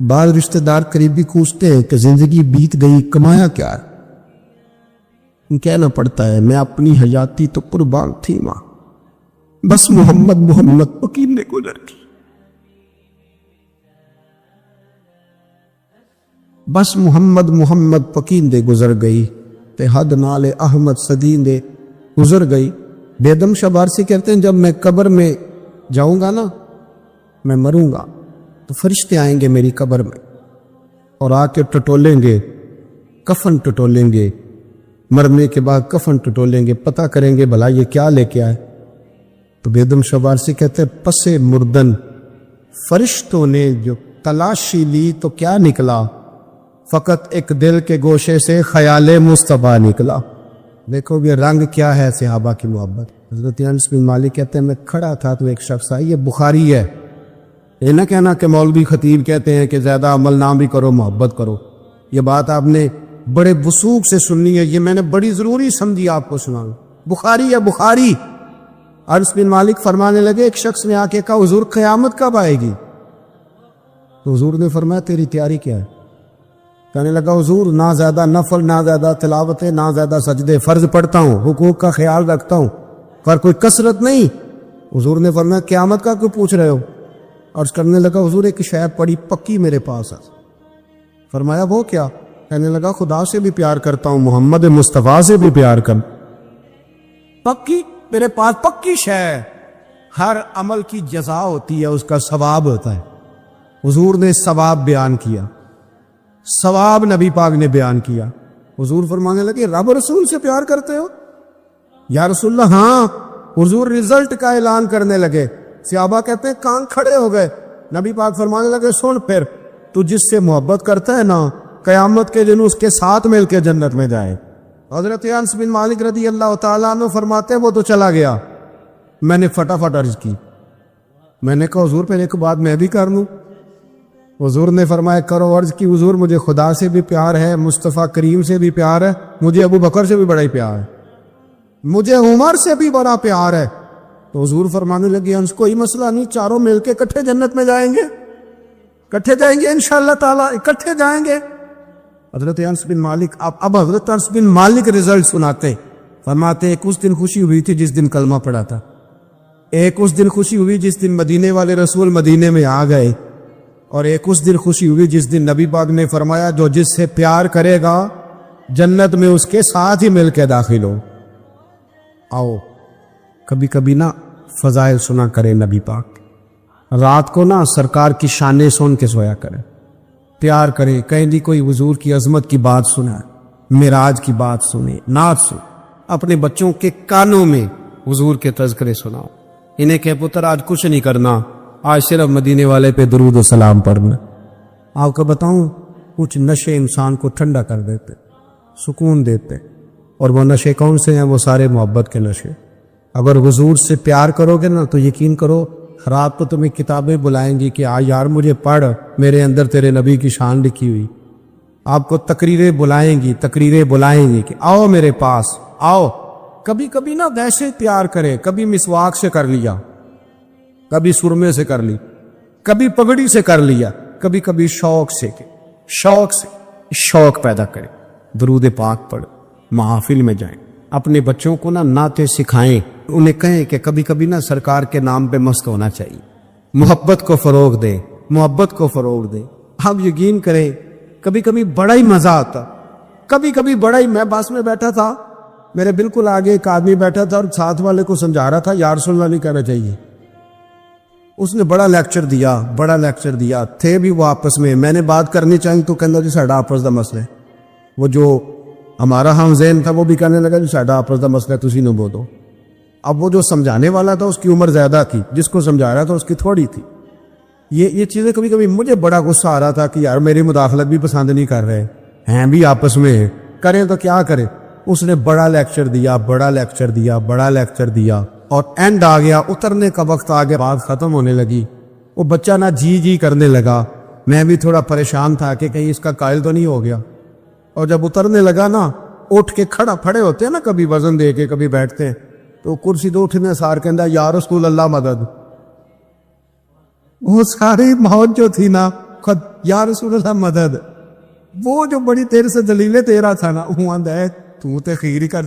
بعض رشتہ دار قریبی پوچھتے ہیں کہ زندگی بیت گئی کمایا کیا ہے؟ کہنا پڑتا ہے میں اپنی حیاتی تو قربان تھی ماں, بس محمد محمد فقیر نے گزر کی, بس محمد محمد فقیر دے گزر گئی تے حد نال احمد صدین دے گزر گئی. بیدم شاہ بارسی کہتے ہیں جب میں قبر میں جاؤں گا نا, میں مروں گا تو فرشتے آئیں گے میری قبر میں اور آ کے ٹٹولیں گے, کفن ٹٹولیں گے, مرنے کے بعد کفن ٹٹولیں گے, پتہ کریں گے بھلا یہ کیا لے کے آئے. تو بیدم شاہ بارسی کہتے ہیں پسے مردن فرشتوں نے جو تلاشی لی تو کیا نکلا, فقط ایک دل کے گوشے سے خیال مصطفیٰ نکلا. دیکھو یہ رنگ کیا ہے صحابہ کی محبت. حضرت انس بن مالک کہتے ہیں میں کھڑا تھا تو ایک شخص آئی, یہ بخاری ہے, یہ نہ کہنا کہ مولوی خطیب کہتے ہیں کہ زیادہ عمل نہ بھی کرو محبت کرو. یہ بات آپ نے بڑے وثوق سے سننی ہے, یہ میں نے بڑی ضروری سمجھی آپ کو سناؤں. بخاری ہے بخاری. انس بن مالک فرمانے لگے ایک شخص نے آ کے کہا حضور قیامت کب آئے گی؟ تو حضور نے فرمایا تیری تیاری کیا ہے؟ کہنے لگا حضور نہ زیادہ نفل, نہ زیادہ تلاوتیں, نہ زیادہ سجدے, فرض پڑھتا ہوں, حقوق کا خیال رکھتا ہوں, پر کوئی کثرت نہیں. حضور نے فرمایا قیامت کا کیوں پوچھ رہے ہو؟ عرض کرنے لگا حضور ایک شے پڑی پکی میرے پاس ہے. فرمایا وہ کیا؟ کہنے لگا خدا سے بھی پیار کرتا ہوں, محمد مصطفیٰ سے بھی پیار کر. پکی میرے پاس پکی شے ہے. ہر عمل کی جزا ہوتی ہے, اس کا ثواب ہوتا ہے. حضور نے ثواب بیان کیا, ثواب نبی پاک نے بیان کیا. حضور فرمانے لگے رب رسول سے پیار کرتے ہو؟ یا رسول اللہ ہاں. حضور رزلٹ کا اعلان کرنے لگے. صحابہ کہتے ہیں کان کھڑے ہو گئے. نبی پاک فرمانے لگے سن پھر, تو جس سے محبت کرتا ہے نا قیامت کے دن اس کے ساتھ مل کے جنت میں جائے. حضرت انس بن مالک رضی اللہ تعالیٰ عنہ فرماتے ہیں وہ تو چلا گیا, میں نے فٹافٹ عرض کی. میں نے کہا حضور پھر ایک بات میں بھی کر لوں. حضور نے فرمایا کرو. عرض کی حضور مجھے خدا سے بھی پیار ہے, مصطفیٰ کریم سے بھی پیار ہے, مجھے ابو بکر سے بھی بڑا ہی پیار ہے, مجھے عمر سے بھی بڑا پیار ہے. تو حضور فرمانے لگے انس کوئی مسئلہ نہیں, چاروں مل کے اکٹھے جنت میں جائیں گے, اکٹھے جائیں گے انشاءاللہ تعالیٰ, اکٹھے جائیں گے. حضرت انس بن مالک اب حضرت انس بن مالک رزلٹ سناتے. فرماتے ایک اس دن خوشی ہوئی تھی جس دن کلمہ پڑھا تھا, ایک اس دن خوشی ہوئی جس دن مدینے والے رسول مدینے میں آ گئے, اور ایک اس دن خوشی ہوئی جس دن نبی پاک نے فرمایا جو جس سے پیار کرے گا جنت میں اس کے ساتھ ہی مل کے داخل ہو. آؤ کبھی کبھی نا فضائل سنا کرے نبی پاک, رات کو نا سرکار کی شانیں سن کے سویا کرے, پیار کرے. کہیں دی کوئی حضور کی عظمت کی بات سنا, معراج کی بات سنے, نعت سن, اپنے بچوں کے کانوں میں حضور کے تذکرے سناؤ. انہیں کہ پتر آج کچھ نہیں کرنا, آج صرف مدینے والے پہ درود و سلام پڑھنا. آپ کو بتاؤں کچھ نشے انسان کو ٹھنڈا کر دیتے, سکون دیتے, اور وہ نشے کون سے ہیں؟ وہ سارے محبت کے نشے. اگر حضور سے پیار کرو گے نا تو یقین کرو رات کو تمہیں کتابیں بلائیں گی کہ یار مجھے پڑھ, میرے اندر تیرے نبی کی شان لکھی ہوئی. آپ کو تقریریں بلائیں گی کہ آؤ میرے پاس آؤ. کبھی کبھی نا ویسے پیار کرے, کبھی مسواک سے کر لیا, کبھی سرمے سے کر لی, کبھی پگڑی سے کر لیا, کبھی کبھی شوق پیدا کرے. درود پاک پڑھ, محافل میں جائیں, اپنے بچوں کو نا نعتیں سکھائیں, انہیں کہیں کہ کبھی کبھی نا سرکار کے نام پہ مست ہونا چاہیے. محبت کو فروغ دیں. آپ یقین کریں کبھی کبھی بڑا ہی مزہ آتا, میں بس میں بیٹھا تھا, میرے بالکل آگے ایک آدمی بیٹھا تھا اور ساتھ والے کو سمجھا رہا تھا یا رسول اللہ نہیں کہنا چاہیے. اس نے بڑا لیکچر دیا, تھے بھی وہ آپس میں نے بات کرنی چاہیے تو کہنا جی ساڈا آپس دا مسئلہ ہے. وہ جو ہمارا ہم ذہن تھا وہ بھی کہنے لگا جی ساڈا آپس دا مسئلہ ہے تسی نہ بولو. اب وہ جو سمجھانے والا تھا اس کی عمر زیادہ تھی, جس کو سمجھا رہا تھا اس کی تھوڑی تھی. یہ چیزیں کبھی کبھی مجھے بڑا غصہ آ رہا تھا کہ یار میری مداخلت بھی پسند نہیں کر رہے ہیں بھی آپس میں, کریں تو کیا کریں. اس نے بڑا لیکچر دیا اور اینڈ آ گیا, اترنے کا وقت آ گیا, بات ختم ہونے لگی. وہ بچہ نا جی کرنے لگا. میں بھی تھوڑا پریشان تھا کہ کہیں اس کا قائل تو نہیں ہو گیا. اور جب اترنے لگا نا, اٹھ کے کھڑے ہوتے ہیں نا, کبھی وزن دے کے کبھی بیٹھتے ہیں, تو کرسی تو اٹھنے سار کہندا یا رسول اللہ مدد. وہ ساری موت جو تھی نا خود یا رسول اللہ مدد, وہ جو بڑی دیر سے دلیلیں دے رہا تھا نا, وہ آندا ہے تو تے خیر ہی کر